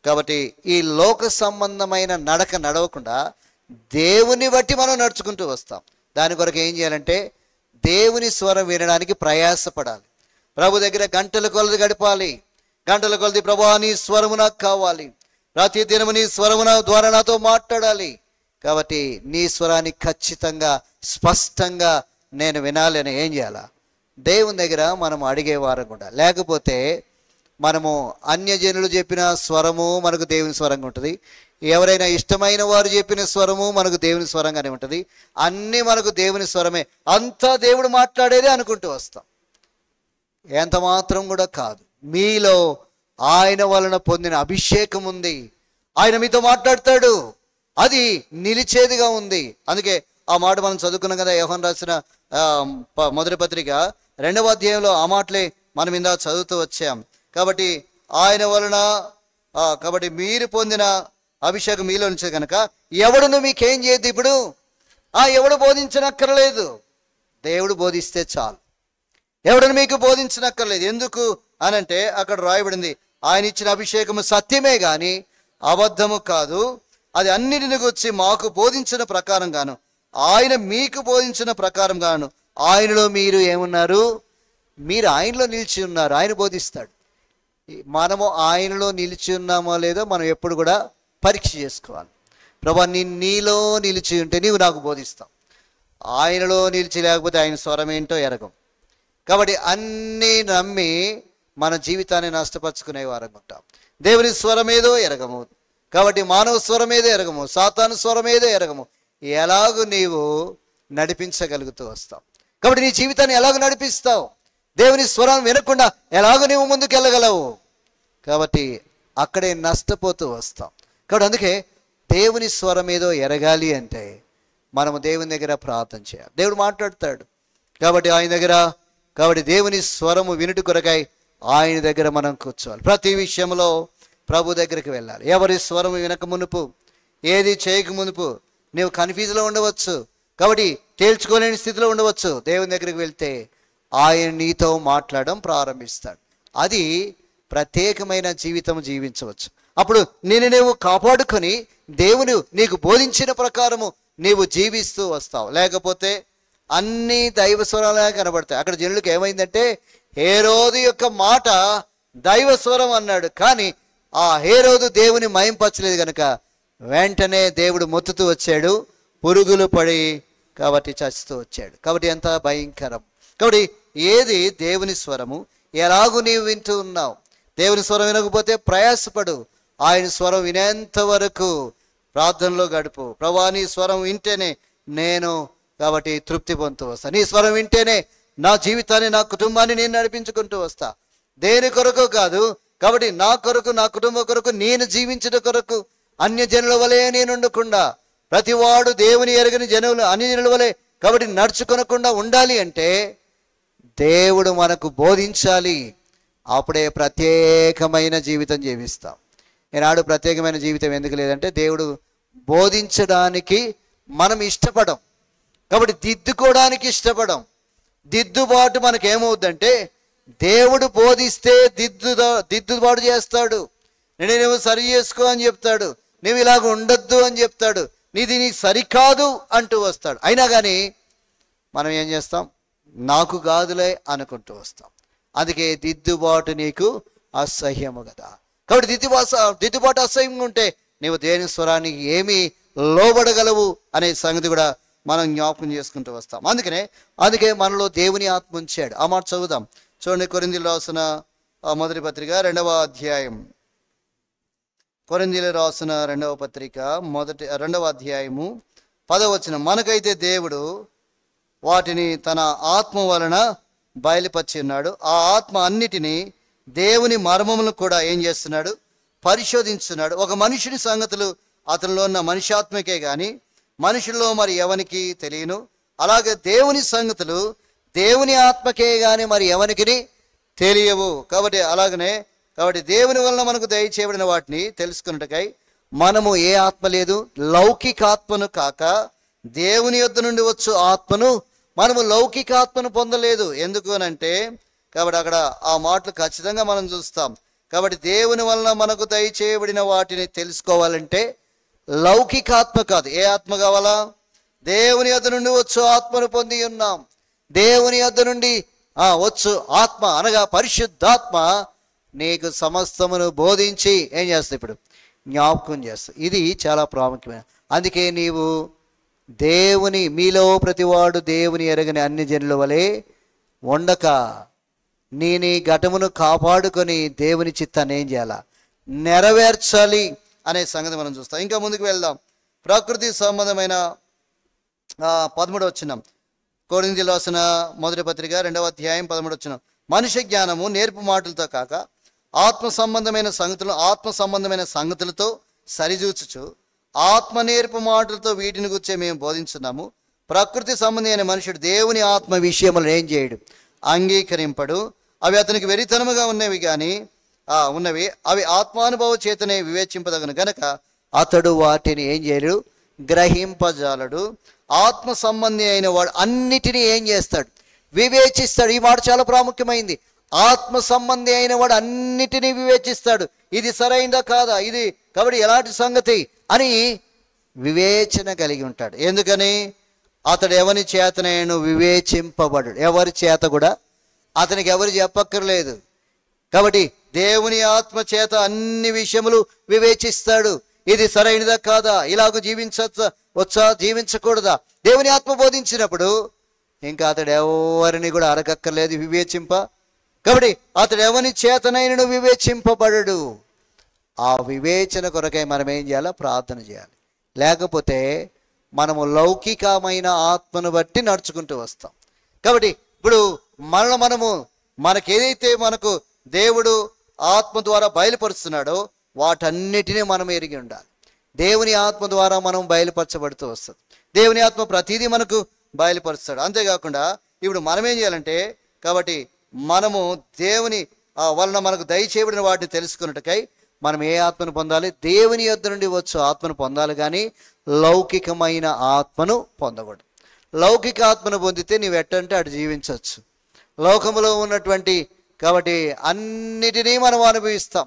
కాబట్టి ఈ లోక సంబంధమైన నడక నడవకుండా దేవుని బట్టి మనం నడుచుకుంటూ వస్తాం. దాని కొరకు ఏం చేయాలంటే దేవుని స్వరం వినడానికి ప్రయాసపడాలి. ప్రభు దగ్గర గంటల కొలది గడపాలి. గంటల కొలది ప్రభువా నీ స్వరము నాకు కావాలి, ప్రతి దినము నీ స్వరము ద్వారా నాతో మాట్లాడాలి. కాబట్టి నీ స్వరాన్ని ఖచ్చితంగా స్పష్టంగా నేను వినాలి అని ఏం చేయాలా? దేవుని దగ్గర మనం అడిగేవారం కూడా. లేకపోతే మనము అన్యజనులు చెప్పిన స్వరము మనకు దేవుని స్వరంగా ఉంటుంది. ఎవరైనా ఇష్టమైన వారు చెప్పిన స్వరము మనకు దేవుని స్వరంగానే ఉంటుంది. అన్నీ మనకు దేవుని స్వరమే. అంతా దేవుడు మాట్లాడేదే అనుకుంటూ వస్తాం. ఎంత మాత్రం కూడా కాదు. మీలో ఆయన వలన పొందిన అభిషేకం ఉంది. ఆయన మీతో మాట్లాడతాడు. అది నిలిచేదిగా ఉంది. అందుకే ఆ మాట మనం చదువుకున్నాం కదా, యోహాను రాసిన మొదటి పత్రిక 2వ అధ్యాయంలో ఆ మాటలే మనం ఇందా చదువుతూ వచ్చాం. కాబట్టి ఆయన వలన కాబట్టి మీరు పొందిన అభిషేకం మీలో నుంచి కనుక ఎవడును మీకేం చేయద్దు. ఇప్పుడు ఎవడు బోధించనక్కర్లేదు, దేవుడు బోధిస్తే చాలు. ఎవడను మీకు బోధించనక్కర్లేదు. ఎందుకు అనంటే అక్కడ రాయబడింది ఆయన ఇచ్చిన అభిషేకము సత్యమే గాని అబద్ధము కాదు. అది అన్నిటిని గురించి మాకు బోధించిన ప్రకారం గాను ఆయన మీకు బోధించిన ప్రకారం గాను ఆయనలో మీరు ఏమున్నారు? మీరు ఆయనలో నిలిచి ఉన్నారు. ఆయన బోధిస్తాడు. మనము ఆయనలో నిలిచి ఉన్నామో లేదో మనం ఎప్పుడు కూడా పరీక్ష చేసుకోవాలి. ప్రభా నీలో నిలిచి ఉంటే నీవు నాకు బోధిస్తావు. ఆయనలో నిలిచి లేకపోతే ఆయన స్వరం ఏంటో ఎరగం. కాబట్టి అన్నీ నమ్మి మన జీవితాన్ని నష్టపరుచుకునే వారంగా ఉంటాం. దేవుని స్వరమేదో ఎరగము. కాబట్టి మానవ స్వరమేదో ఎరగము, సాతాను స్వరమేదో ఎరగము. ఎలాగూ నీవు నడిపించగలుగుతూ వస్తావు. కాబట్టి నీ జీవితాన్ని ఎలాగో నడిపిస్తావు? దేవుని స్వరం వినకుండా ఎలాగో నీవు ముందుకు వెళ్ళగలవు. కాబట్టి అక్కడే నష్టపోతూ వస్తాం. కాబట్టి అందుకే దేవుని స్వరం ఏదో ఎరగాలి అంటే మనము దేవుని దగ్గర ప్రార్థన చేయాలి. దేవుడు మాట్లాడతాడు. కాబట్టి ఆయన దగ్గర దేవుని స్వరము వినుట కొరకై ఆయన దగ్గర మనం కూర్చోవాలి. ప్రతి విషయంలో ప్రభు దగ్గరికి వెళ్ళాలి. ఎవరి స్వరము వినక మునుపు, ఏది చేయక మునుపు నీవు కన్ఫ్యూజ్లో ఉండవచ్చు. కాబట్టి తేల్చుకోలేని స్థితిలో ఉండవచ్చు. దేవుని దగ్గరికి వెళ్తే ఆయన నీతో మాట్లాడడం ప్రారంభిస్తాడు. అది ప్రత్యేకమైన జీవితం జీవించవచ్చు. అప్పుడు నీవు కాపాడుకొని దేవుని నీకు బోధించిన ప్రకారము నీవు జీవిస్తూ వస్తావు. లేకపోతే అన్నీ దైవ స్వరాలుగా కనబడతాయి. అక్కడ జనులకు ఏమైందంటే హేరోదు యొక్క మాట దైవ స్వరం అన్నాడు. కానీ ఆ హేరోదు దేవుని మహింపరచలేదు కనుక వెంటనే దేవుడు మొత్తుతూ వచ్చాడు, పురుగులు పడి కాబట్టి చచ్చుతూ వచ్చాడు. కాబట్టి ఎంత భయంకరం. కాబట్టి ఏది దేవుని స్వరము, ఎలాగూ నీవు వింటూ ఉన్నావు. దేవుని స్వరం వినకపోతే ప్రయాసపడు. ఆయన స్వరం వినేంత వరకు ప్రార్థనలో గడుపు. ప్రభువా నీ స్వరం వింటేనే నేను కాబట్టి తృప్తి పొందుతూ వస్తా. నీ స్వరం వింటేనే నా జీవితాన్ని, నా కుటుంబాన్ని నేను నడిపించుకుంటూ వస్తా. దేని కొరకు కాదు. కాబట్టి నా కొరకు, నా కుటుంబం కొరకు, నేను జీవించడం కొరకు అన్యజనుల వలె నేను ఉండకుండా, ప్రతివాడు దేవుని ఎరగని జనులు అన్యజనుల వలె కాబట్టి నడుచుకొనకుండా ఉండాలి అంటే దేవుడు మనకు బోధించాలి. అప్పుడే ప్రత్యేకమైన జీవితం జీవిస్తాం. ఈనాడు ప్రత్యేకమైన జీవితం ఎందుకు లేదంటే దేవుడు బోధించడానికి మనం ఇష్టపడం, కాబట్టి దిద్దుకోవడానికి ఇష్టపడం. దిద్దుబాటు మనకేమవుద్దంటే దేవుడు బోధిస్తే దిద్దుబాటు చేస్తాడు. నేనేమో సరి చేసుకో అని చెప్తాడు, నువ్వు ఇలాగ ఉండొద్దు అని చెప్తాడు, నీది నీకు సరికాదు అంటూ వస్తాడు. అయినా కానీ మనం ఏం చేస్తాం? నాకు కాదులే అనుకుంటూ వస్తాం. అందుకే దిద్దుబాటు నీకు అసహ్యము కదా. కాబట్టి దిద్దుబాటు అసహ్యంగా ఉంటే నీవు దేని స్వరానికి ఏమి లోబడగలవు అనే సంగతి కూడా మనం జ్ఞాపకం చేసుకుంటూ వస్తాం. అందుకే మనలో దేవుని ఆత్మ ఉంచాడు. ఆ మాట చదువుదాం. చూడండి, కొరింథీయులకు రాసిన మొదటి పత్రిక 2వ అధ్యాయం. కొరింథీయులకు రాసిన 2వ పత్రిక 2వ అధ్యాయము 10వ వచనం. మనకైతే దేవుడు వాటిని తన ఆత్మ వలన బయలుపరిచి ఉన్నాడు. ఆ ఆత్మ అన్నిటినీ దేవుని మర్మములను కూడా ఏం చేస్తున్నాడు? పరిశోధించున్నాడు. ఒక మనుషుని సంగతులు అతనిలో ఉన్న మనుష్యాత్మకే గాని మనుషుల్లో మరి ఎవనికి తెలియను. అలాగే దేవుని సంగతులు దేవుని ఆత్మకే గాని మరి ఎవనికి తెలియవు. కాబట్టి దేవుని వలన మనకు దయచేయబడిన వాటిని తెలుసుకున్నట్టుకై మనము ఏ ఆత్మ లేదు, లౌకికాత్మను కాక దేవుని యొద్ద నుండి వచ్చు ఆత్మను, మనము లౌకికాత్మను పొందలేదు. ఎందుకు అనంటే, కాబట్టి అక్కడ ఆ మాటలు ఖచ్చితంగా మనం చూస్తాం. కాబట్టి దేవుని వలన మనకు దయచేయబడిన వాటిని తెలుసుకోవాలంటే లౌకికాత్మ కాదు. ఏ ఆత్మ కావాలా? దేవుని యొద్ద నుండి వచ్చు ఆత్మను పొంది ఉన్నాం. దేవుని యొద్ద నుండి వచ్చు ఆత్మ అనగా పరిశుద్ధాత్మ నీకు సమస్తమును బోధించి ఏం చేస్తావు? ఇప్పుడు జ్ఞాపకం చేస్తావు. ఇది చాలా ప్రాముఖ్యమైన. అందుకే నీవు దేవుని, మీలో ప్రతివాడు దేవుని ఎరగని అన్ని జనుల వలె ఉండక నీ ఘటమును కాపాడుకొని దేవుని చిత్తాన్ని ఏం చేయాలా? నెరవేర్చాలి అనే సంగతి మనం చూస్తాం. ఇంకా ముందుకు వెళ్దాం. ప్రకృతి సంబంధమైన 13వ వచనం. కొరింథీయులకు రాసిన మొదటి పత్రిక 2వ అధ్యాయం 13వ వచనం. మనుష్య జ్ఞానము నేర్పు మాటలతో కాక ఆత్మ సంబంధమైన సంగతులతో సరిచూచుచు ఆత్మ నేర్పు మాటలతో వీటిని గురించి మేము బోధించున్నాము. ప్రకృతి సంబంధి అయిన మనుషుడు దేవుని ఆత్మ విషయములను ఏం చేయడు? అంగీకరింపడు. అవి అతనికి వెరితనముగా ఉన్నవి అవి ఆత్మానుభవ చేతనే వివేచింపదగను గనక అతడు వాటిని ఏం చేయడు? గ్రహింపజాలడు. ఆత్మ సంబంధి అయిన వాడు అన్నిటినీ ఏం చేస్తాడు? వివేచిస్తాడు. ఈ మాట చాలా ప్రాముఖ్యమైంది. ఆత్మ సంబంధి అయిన వాడు అన్నిటినీ వివేచిస్తాడు. ఇది సరైందా కాదా, ఇది కాబట్టి ఎలాంటి సంగతి అని వివేచన కలిగి ఉంటాడు. ఎందుకని? అతడు ఎవరి చేతనైనా వివేచింపబడు. ఎవరి చేత కూడా అతనికి ఎవరు చెప్పక్కర్లేదు. కాబట్టి దేవుని ఆత్మ చేత అన్ని విషయములు వివేచిస్తాడు. ఇది సరైనదా కాదా, ఇలాగ జీవించవచ్చా జీవించకూడదా, దేవుని ఆత్మ బోధించినప్పుడు ఇంకా అతడు ఎవరిని కూడా అడగక్కర్లేదు వివేచింప. కాబట్టి అతడు ఎవరి చేతనైనను వివేచింపబడడు. ఆ వివేచన కొరకై మనం ఏం చేయాలా? ప్రార్థన చేయాలి. లేకపోతే మనము లౌకికమైన ఆత్మను బట్టి నడుచుకుంటూ వస్తాం. కాబట్టి ఇప్పుడు మనకేదైతే మనకు దేవుడు ఆత్మ ద్వారా బయలుపరుస్తున్నాడో వాటన్నిటినీ మనం ఎరిగి ఉండాలి. దేవుని ఆత్మ ద్వారా మనం బయలుపరచబడుతూ వస్తుంది. దేవుని ఆత్మ ప్రతిదీ మనకు బయలుపరుస్తాడు. అంతేకాకుండా ఇప్పుడు మనం ఏం చేయాలంటే, కాబట్టి మనము దేవుని వలన మనకు దయచేయబడిన వాటిని తెలుసుకున్నట్టుకై మనం ఏ ఆత్మను పొందాలి? దేవుని యొద్ద నుండి వచ్చు ఆత్మను పొందాలి, కానీ లౌకికమైన ఆత్మను పొందకూడదు. లౌకిక ఆత్మను పొందితే నీవు ఎట్టంటే అటు జీవించవచ్చు. లోకంలో ఉన్నటువంటి కాబట్టి అన్నిటినీ మనం అనుభవిస్తాం.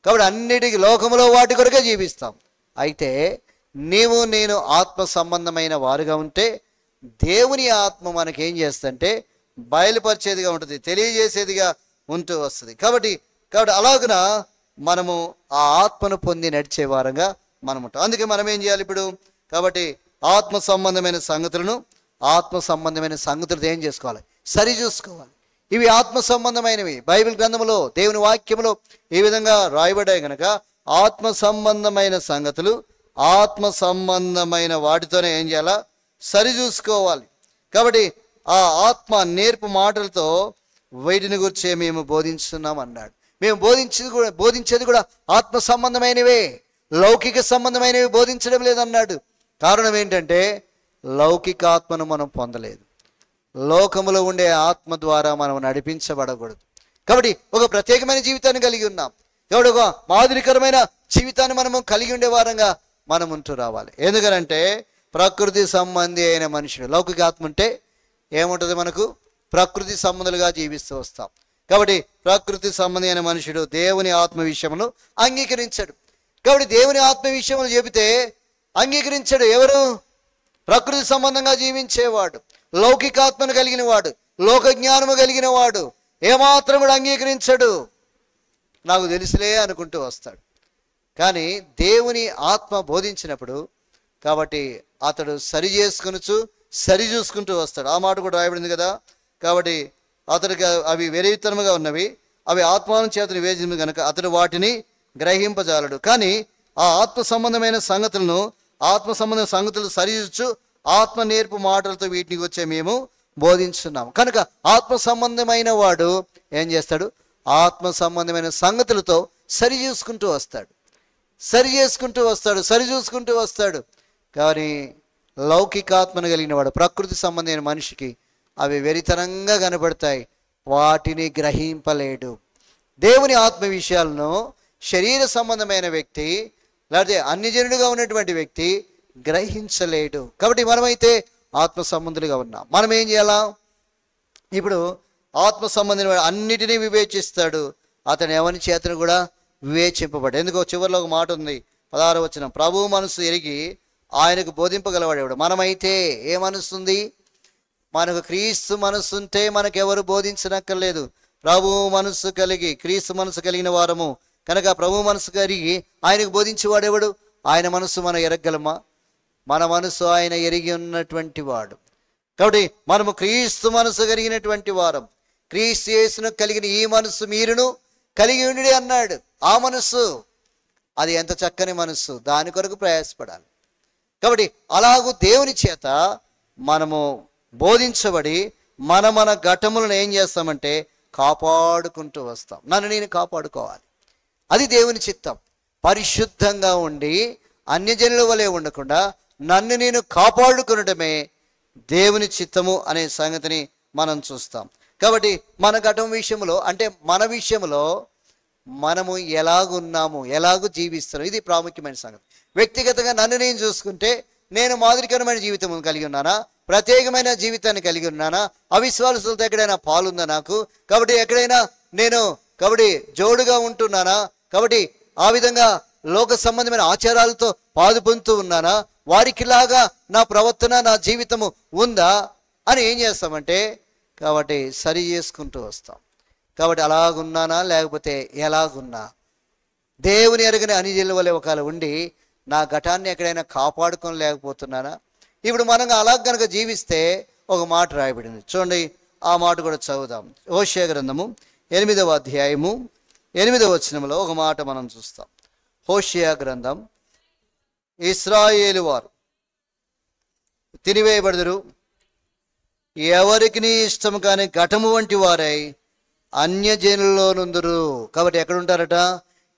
కాబట్టి లోకంలో వాటి కొరకే జీవిస్తాం. అయితే నేను ఆత్మ సంబంధమైన వారుగా ఉంటే దేవుని ఆత్మ మనకేం చేస్తుంటే బయలుపరిచేదిగా ఉంటుంది, తెలియజేసేదిగా ఉంటూ వస్తుంది. కాబట్టి అలాగున మనము ఆ ఆత్మను పొంది నడిచే వారంగా మనం ఉంటాం. అందుకే మనం ఏం చేయాలి ఇప్పుడు? కాబట్టి ఆత్మ సంబంధమైన సంగతులతో ఏం చేసుకోవాలి? సరి చూసుకోవాలి. ఇవి ఆత్మ సంబంధమైనవి. బైబిల్ గ్రంథంలో దేవుని వాక్యంలో ఈ విధంగా రాయబడ్డాయి కనుక ఆత్మ సంబంధమైన సంగతులు ఆత్మ సంబంధమైన వాటితోనే ఏం చేయాలా? సరి చూసుకోవాలి. కాబట్టి ఆ ఆత్మ నేర్పు మాటలతో వీటిని గురించి మేము బోధించున్నాం అన్నాడు. మేము బోధించేది కూడా ఆత్మ సంబంధమైనవే, లౌకిక సంబంధమైనవి బోధించడం లేదన్నాడు. కారణం ఏంటంటే లౌకికాత్మను మనం పొందలేదు. లోకములో ఉండే ఆత్మ ద్వారా మనం నడిపించబడకూడదు. కాబట్టి ఒక ప్రత్యేకమైన జీవితాన్ని కలిగి ఉన్నాం. కాబట్టి ఒక మాదిరికరమైన జీవితాన్ని మనము కలిగి ఉండే వారంగా మనం ఉంటూ రావాలి. ఎందుకనంటే ప్రకృతి సంబంధి అయిన మనుషుడు, లౌకిక ఆత్మ ఉంటే ఏముంటుంది, మనకు ప్రకృతి సంబంధులుగా జీవిస్తూ వస్తాం. కాబట్టి ప్రకృతి సంబంధి అయిన మనుషుడు దేవుని ఆత్మ విషయమును అంగీకరించాడు. కాబట్టి దేవుని ఆత్మ విషయములు చెబితే అంగీకరించాడు ఎవరు? ప్రకృతి సంబంధంగా జీవించేవాడు, లౌకికాత్మను కలిగిన వాడు, లోక జ్ఞానము కలిగిన వాడు ఏమాత్రం కూడా అంగీకరించడు. నాకు తెలుసులే అనుకుంటూ వస్తాడు. కానీ దేవుని ఆత్మ బోధించినప్పుడు కాబట్టి అతడు సరి చేసుకొనుచు సరి చూసుకుంటూ వస్తాడు. ఆ మాట కూడా రాయబడింది కదా. కాబట్టి అతడికి అవి వెరైతనముగా ఉన్నవి, అవి ఆత్మాను చేతను వేసింది కనుక అతడు వాటిని గ్రహింపజాలడు. కానీ ఆ ఆత్మ సంబంధమైన సంగతులను, ఆత్మ సంబంధమైన సంగతులు సరిచూచు ఆత్మ నేర్పు మాటలతో వీటిని వచ్చే మేము బోధించున్నాము. కనుక ఆత్మ సంబంధమైన వాడు ఏం చేస్తాడు? ఆత్మ సంబంధమైన సంగతులతో సరి చూసుకుంటూ వస్తాడు, సరి చేసుకుంటూ వస్తాడు, సరి చూసుకుంటూ వస్తాడు. కానీ లౌకికాత్మను కలిగిన వాడు, ప్రకృతి సంబంధమైన మనిషికి అవి వెరితనంగా కనబడతాయి, వాటిని గ్రహింపలేడు. దేవుని ఆత్మ విషయాలను శరీర సంబంధమైన వ్యక్తి లేకపోతే అన్యజనుడిగా ఉన్నటువంటి వ్యక్తి గ్రహించలేడు. కాబట్టి మనమైతే ఆత్మ సంబంధులుగా ఉన్నాం. మనం ఏం చేయాలా? ఇప్పుడు ఆత్మ సంబంధమైన అన్నిటినీ వివేచిస్తాడు. అతను ఎవరి చేతను కూడా వివేచింపబడ్డాడు. ఎందుకో చివరిలో ఒక మాట ఉంది, 16వ వచనం, ప్రభువు మనసు ఎరిగి ఆయనకు బోధింపగలవాడేవాడు. మనమైతే ఏ మనసు ఉంది? మనకు క్రీస్తు మనస్సు ఉంటే మనకెవరు బోధించనక్కర్లేదు. ప్రభువు మనస్సు కలిగి క్రీస్తు మనసు కలిగిన వారము కనుక ప్రభు మనసు కలిగి ఆయనకు బోధించేవాడేవాడు? ఆయన మనస్సు మనం ఎరగలమా? మన మనసు ఆయన ఎరిగి ఉన్నటువంటి వాడు. కాబట్టి మనము క్రీస్తు మనసు కలిగినటువంటి వారం. క్రీస్తు యేసును కలిగిన ఈ మనస్సు మీరును కలిగి ఉండి అన్నాడు. ఆ మనస్సు అది ఎంత చక్కని మనస్సు, దాని కొరకు ప్రయాసపడాలి. కాబట్టి అలాగూ దేవుని చేత మనము బోధించబడి మన ఘటములను ఏం చేస్తామంటే కాపాడుకుంటూ వస్తాం. నన్ను నేను కాపాడుకోవాలి, అది దేవుని చిత్తం. పరిశుద్ధంగా ఉండి అన్యజనుల వలె ఉండకుండా నన్ను నేను కాపాడుకునటమే దేవుని చిత్తము అనే సంగతిని మనం చూస్తాం. కాబట్టి మన ఘటం విషయంలో అంటే మన విషయంలో మనము ఎలాగున్నాము, ఎలాగూ జీవిస్తున్నాము, ఇది ప్రాముఖ్యమైన సంగతి. వ్యక్తిగతంగా నన్ను నేను చూసుకుంటే నేను మాదిరికరమైన జీవితం కలిగి ఉన్నానా, ప్రత్యేకమైన జీవితాన్ని కలిగి ఉన్నానా, అవిశ్వాసులతో ఎక్కడైనా పాలుందా నాకు? కాబట్టి ఎక్కడైనా నేను కాబట్టి జోడుగా ఉంటున్నానా? కాబట్టి ఆ విధంగా లోక సంబంధమైన ఆచారాలతో పాదు పొందుతూ ఉన్నానా? వారికిలాగా నా ప్రవర్తన, నా జీవితము ఉందా అని ఏం చేస్తామంటే కాబట్టి సరి చేసుకుంటూ వస్తాం. కాబట్టి అలాగున్నానా లేకపోతే ఎలాగున్నా దేవుని ఎరగని అనిజల వలె ఒకవేళ ఉండి నా ఘటాన్ని ఎక్కడైనా కాపాడుకొని లేకపోతున్నానా? ఇప్పుడు మనం అలా కనుక జీవిస్తే ఒక మాట రాయబడింది చూడండి, ఆ మాట కూడా చదువుదాం. హోషేయ గ్రంథము 8వ అధ్యాయము 8వ వచనంలో ఒక మాట మనం చూస్తాం. హోషేయ గ్రంథం, ఇశ్రాయేలు వారు తినివేయబడుదురు, ఎవరికి ఇష్టము కాని ఘటము వంటి వారై అన్యజనుల్లో నుందురు. కాబట్టి ఎక్కడ ఉంటారట?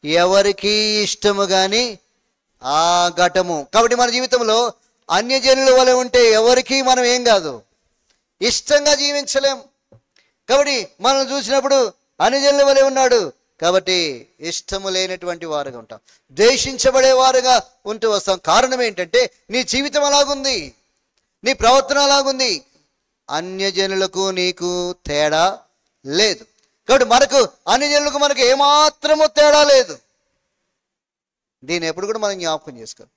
ఎవరికి ఇష్టము కాని ఆ ఘటము. కాబట్టి మన జీవితంలో అన్యజనుల వలె ఉంటే ఎవరికి మనం ఏం కాదు, ఇష్టంగా జీవించలేం. కాబట్టి మనం చూసినప్పుడు అన్యజనుల వలె ఉన్నాడు కాబట్టి ఇష్టము లేనటువంటి వారుగా ఉంటాం, ద్వేషించబడేవారుగా ఉంటూ వస్తాం. కారణం ఏంటంటే నీ జీవితం అలాగుంది, నీ ప్రవర్తన అలాగుంది. అన్యజనులకు నీకు తేడా లేదు. కాబట్టి మనకు అన్యజనులకు మనకు ఏమాత్రము తేడా లేదు. దీన్ని ఎప్పుడు కూడా మనం జ్ఞాపకం చేసుకోవాలి.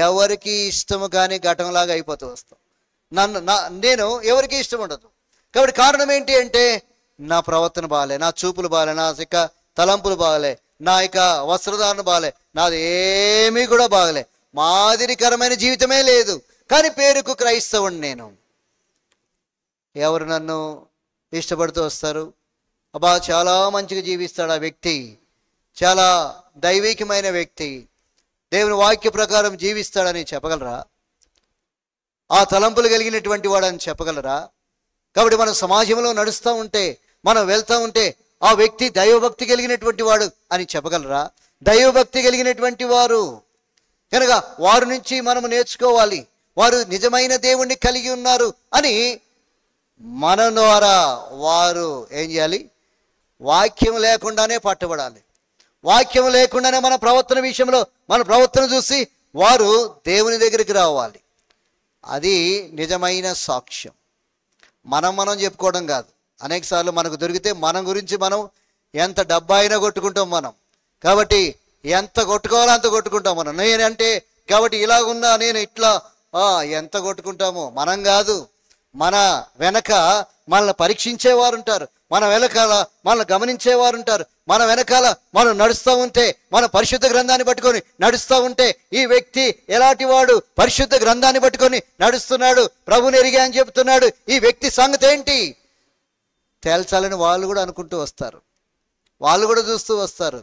ఎవరికి ఇష్టము కానీ ఘటంలాగా అయిపోతూ వస్తాం. నేను ఎవరికి ఇష్టం ఉండదు. కాబట్టి కారణం ఏంటి అంటే నా ప్రవర్తన బాగాలే, నా చూపులు బాగాలే, నా యొక్క తలంపులు బాగలే, నా యొక్క వస్త్రధారణ బాగలే, నాది ఏమీ కూడా బాగలే, మాదిరికరమైన జీవితమే లేదు. కానీ పేరుకు క్రైస్తవుని నేను. ఎవరు నన్ను ఇష్టపడుతూ వస్తారు? అబ్బా చాలా మంచిగా జీవిస్తాడు ఆ వ్యక్తి, చాలా దైవికమైన వ్యక్తి, దేవుని వాక్య ప్రకారం జీవిస్తాడని చెప్పగలరా? ఆ తలంపులు కలిగినటువంటి వాడని చెప్పగలరా? కాబట్టి మనం సమాజంలో నడుస్తూ ఉంటే, మనం వెళ్తూ ఉంటే ఆ వ్యక్తి దైవభక్తి కలిగినటువంటి వాడు అని చెప్పగలరా? దైవభక్తి కలిగినటువంటి వారు కనుక వారి నుంచి మనము నేర్చుకోవాలి. వారు నిజమైన దేవుణ్ణి కలిగి ఉన్నారు అని మన ద్వారా వారు ఏం చేయాలి? వాక్యం లేకుండానే పట్టబడాలి. వాక్యం లేకుండానే మన ప్రవర్తన విషయంలో మన ప్రవర్తన చూసి వారు దేవుని దగ్గరికి రావాలి. అది నిజమైన సాక్ష్యం. మనం చెప్పుకోవడం కాదు. అనేకసార్లు మనకు దొరికితే మన గురించి మనం ఎంత డబ్బా అయినా కొట్టుకుంటాం మనం. కాబట్టి ఎంత కొట్టుకోవాలో అంత కొట్టుకుంటాం మనం. నేనంటే కాబట్టి ఇలాగున్నా, నేను ఇట్లా ఎంత కొట్టుకుంటామో. మనం కాదు, మన వెనక మనల్ని పరీక్షించేవారు ఉంటారు, మన వెనకాల మనల్ని గమనించేవారు ఉంటారు. మన వెనకాల మనం నడుస్తూ ఉంటే, మన పరిశుద్ధ గ్రంథాన్ని పట్టుకొని నడుస్తూ ఉంటే, ఈ వ్యక్తి ఎలాంటి వాడు, పరిశుద్ధ గ్రంథాన్ని పట్టుకొని నడుస్తున్నాడు, ప్రభుని ఎరిగా అని చెప్తున్నాడు, ఈ వ్యక్తి సంగతి ఏంటి తేల్చాలని వాళ్ళు కూడా అనుకుంటూ వస్తారు. వాళ్ళు కూడా చూస్తూ వస్తారు.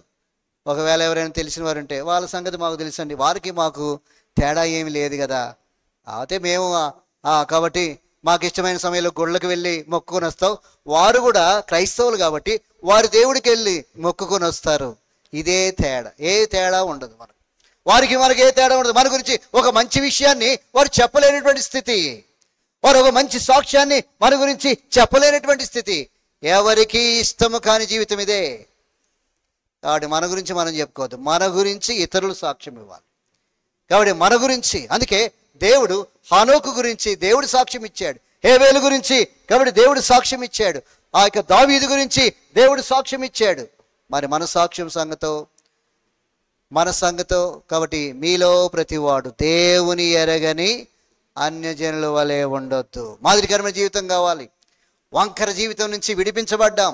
ఒకవేళ ఎవరైనా తెలిసిన వారు ఉంటే వాళ్ళ సంగతి మాకు తెలుసండి, వారికి మాకు తేడా ఏమి లేదు కదా, అయితే మేము కాబట్టి మాకు ఇష్టమైన సమయంలో గుళ్ళకి వెళ్ళి మొక్కుకొని వస్తాం. వారు కూడా క్రైస్తవులు కాబట్టి వారి దేవుడికి వెళ్ళి మొక్కుకొని వస్తారు. ఇదే తేడా, ఏ తేడా ఉండదు. వారికి మనకి ఏ తేడా ఉండదు. మన గురించి ఒక మంచి విషయాన్ని వారు చెప్పలేనటువంటి స్థితి, వారు ఒక మంచి సాక్ష్యాన్ని మన గురించి చెప్పలేనటువంటి స్థితి. ఎవరికి ఇష్టము కాని జీవితం ఇదే. కాబట్టి మన గురించి మనం చెప్పుకోవద్దు, మన గురించి ఇతరులు సాక్ష్యం ఇవ్వాలి. కాబట్టి మన గురించి, అందుకే దేవుడు హనోకు గురించి దేవుడు సాక్ష్యం ఇచ్చాడు, హేబేలు గురించి కాబట్టి దేవుడు సాక్ష్యం ఇచ్చాడు, ఆ యొక్క దావీదు గురించి దేవుడు సాక్ష్యం ఇచ్చాడు. మరి మన సాక్ష్యం సంగతో మన సంగతో. కాబట్టి మీలో ప్రతివాడు దేవుని ఎరగని అన్యజనుల వలె ఉండొద్దు. మాదిరికరమైన జీవితం కావాలి. వంకర జీవితం నుంచి విడిపించబడ్డాం.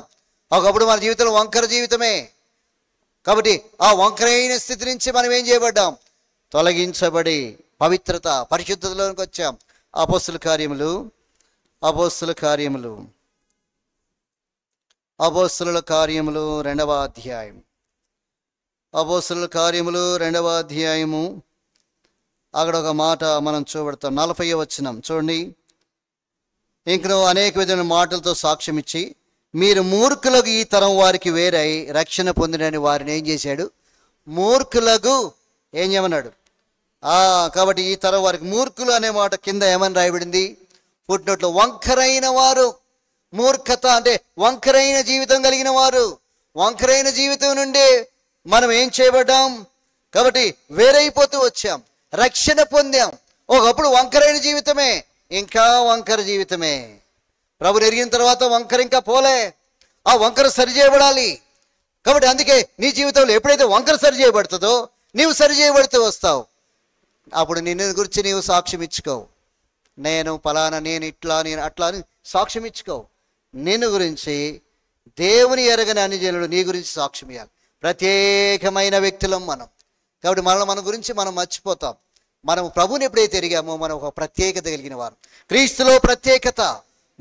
ఒకప్పుడు మన జీవితంలో వంకర జీవితమే. కాబట్టి ఆ వంకరైన స్థితి నుంచి మనం ఏం చేయబడ్డాం? తొలగించబడి పవిత్రత, పరిశుద్ధతలోకి వచ్చాం. అపోస్తుల కార్యములు 2వ అధ్యాయం. అపోస్తుల కార్యములు 2వ అధ్యాయము. అక్కడ ఒక మాట మనం చూడబడతాం. 40వ వచనం చూడండి. ఇంకనూ అనేక విధమైన మాటలతో సాక్ష్యం ఇచ్చి, మీరు మూర్ఖులకు ఈ తరం వారికి వేరై రక్షణ పొందినని వారిని ఏం చేశాడు? మూర్ఖులకు ఏం చేయమన్నాడు? కాబట్టి ఈ తరం వారికి మూర్ఖులు అనే మాట కింద ఏమని రాయబడింది? ఫుట్నోట్లో. వంకరైన వారు. మూర్ఖత అంటే వంకరైన జీవితం కలిగిన వారు. వంకరైన జీవితం నుండి మనం ఏం చేయబడ్డాం? కాబట్టి వేరైపోతూ వచ్చాం, రక్షణ పొందాం. ఒకప్పుడు వంకరైన జీవితమే, ఇంకా వంకర జీవితమే. ప్రభుని ఎరిగిన తర్వాత వంకర ఇంకా పోలే, ఆ వంకర సరి చేయబడాలి. కాబట్టి అందుకే నీ జీవితంలో ఎప్పుడైతే వంకర సరి చేయబడుతుందో నీవు సరి చేయబడుతూ వస్తావు. అప్పుడు నిన్ను గురించి నీవు సాక్ష్యం ఇచ్చుకోవు. నేను ఫలానా, నేను ఇట్లా, నేను అట్లా అని సాక్ష్యం ఇచ్చుకోవు. నిన్ను గురించి దేవుని ఎరగని అన్ని జనులు నీ గురించి సాక్ష్యం ఇవ్వాలి. ప్రత్యేకమైన వ్యక్తులం మనం. కాబట్టి మన గురించి మనం మర్చిపోతాం. మనం ప్రభుని ఎప్పుడైతే ఎరిగామో మనం ఒక ప్రత్యేకత కలిగిన వారు. క్రీస్తులో ప్రత్యేకత.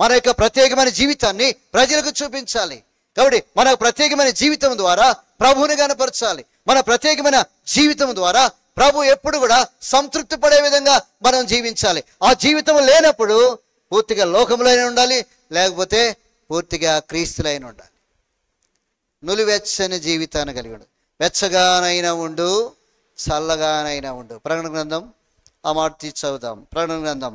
మన యొక్క ప్రత్యేకమైన జీవితాన్ని ప్రజలకు చూపించాలి. కాబట్టి మన ప్రత్యేకమైన జీవితం ద్వారా ప్రభువుని కనపరచాలి. మన ప్రత్యేకమైన జీవితం ద్వారా ప్రభు ఎప్పుడు కూడా సంతృప్తి పడే విధంగా మనం జీవించాలి. ఆ జీవితం లేనప్పుడు పూర్తిగా లోకంలోనే ఉండాలి, లేకపోతే పూర్తిగా క్రీస్తులైన ఉండాలి. నులివెచ్చని జీవితాన్ని కలిగి ఉండు. వెచ్చగానైనా ఉండు, చల్లగానైనా ఉండు. ప్రకటన గ్రంథం ఆ మాట తీసి చదువుతాం. ప్రకటన గ్రంథం.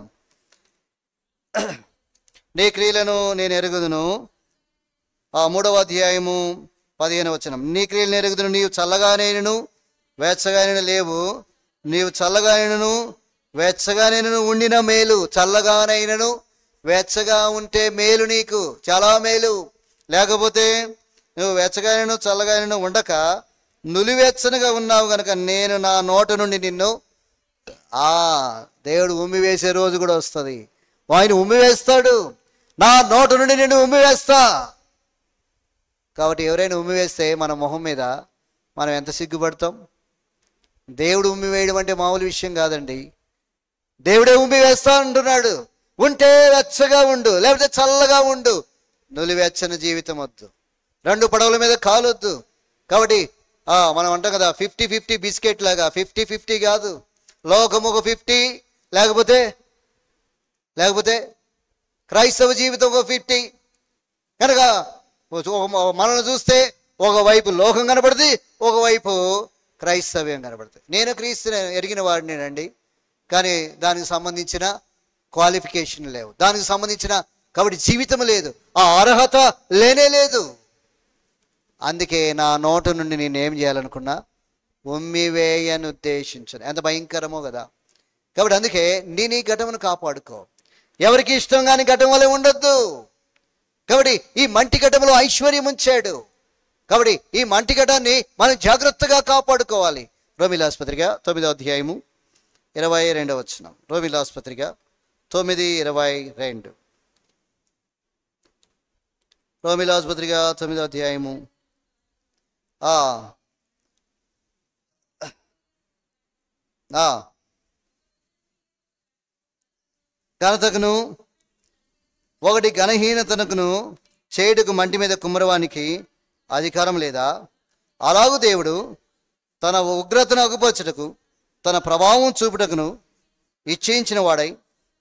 నీ క్రియలను నేను ఎరుగుదును. 3వ అధ్యాయము 15వ వచనం. నీ క్రియలను ఎరుగుదును, నీవు చల్లగానైనను వెచ్చగానైనా లేవు. నీవు చల్లగానైనను వెచ్చగానైనను ఉండిన మేలు. చల్లగానైనను వెచ్చగా ఉంటే మేలు, నీకు చాలా మేలు. లేకపోతే నువ్వు వెచ్చగానైనా చల్లగానైనా ఉండక నులివెచ్చనగా ఉన్నావు గనక నేను నా నోట నుండి నిన్ను, దేవుడు ఉమ్మి వేసే రోజు కూడా వస్తుంది. ఆయన ఉమ్మి వేస్తాడు. నా నోట నుండి నిన్ను ఉమ్మి వేస్తా. కాబట్టి ఎవరైనా ఉమ్మి వేస్తే మన మొహం మీద మనం ఎంత సిగ్గుపడతాం. దేవుడు ఉమ్మి వేయడం అంటే మామూలు విషయం కాదండి. దేవుడే ఉమ్మి వేస్తా అంటున్నాడు. ఉంటే వెచ్చగా ఉండు, లేకపోతే చల్లగా ఉండు. నులివెచ్చని జీవితం వద్దు. 2 పడవల మీద కాలొద్దు. కాబట్టి మనం అంటాం కదా, 50-50 బిస్కెట్ లాగా. 50-50 కాదు, లోకము ఒక 50, లేకపోతే క్రైస్తవ జీవితం ఒక 50. కనుక మనల్ని చూస్తే ఒకవైపు లోకం కనబడుతుంది, ఒకవైపు క్రైస్తవ్యం కనబడుతుంది. నేను క్రీస్తుని ఎరిగిన వాడినేనండి, కానీ దానికి సంబంధించిన క్వాలిఫికేషన్ లేవు, దానికి సంబంధించిన కాబట్టి జీవితం లేదు, ఆ అర్హత లేనే లేదు. అందుకే నా నోటు నుండి నేనేం చేయాలనుకున్నా, ఉమ్మివేయని ఉద్దేశించను. ఎంత భయంకరమో కదా. కాబట్టి అందుకే నేను ఈ ఘటమును కాపాడుకో. ఎవరికి ఇష్టం కాని ఘటం వల్ల ఉండొద్దు. కాబట్టి ఈ మంటి ఘటములో ఐశ్వర్యం ఉంచాడు. కాబట్టి ఈ మంటి ఘటాన్ని మనం జాగ్రత్తగా కాపాడుకోవాలి. రోమిలాస్ పత్రిక 9వ అధ్యాయము 22వ వచనం. రోమిలాస్ పత్రిక 9:22. రోమిలాస్ పత్రిక 9వ అధ్యాయము ఘనతకును ఒకటి ఘనహీనతనకును చేయుటకు మంటి మీద కుమ్మరవానికి అధికారం లేదా? అలాగూ దేవుడు తన ఉగ్రతను అగుపరచుటకు తన ప్రభావం చూపుటకును ఇచ్ఛయించిన వాడై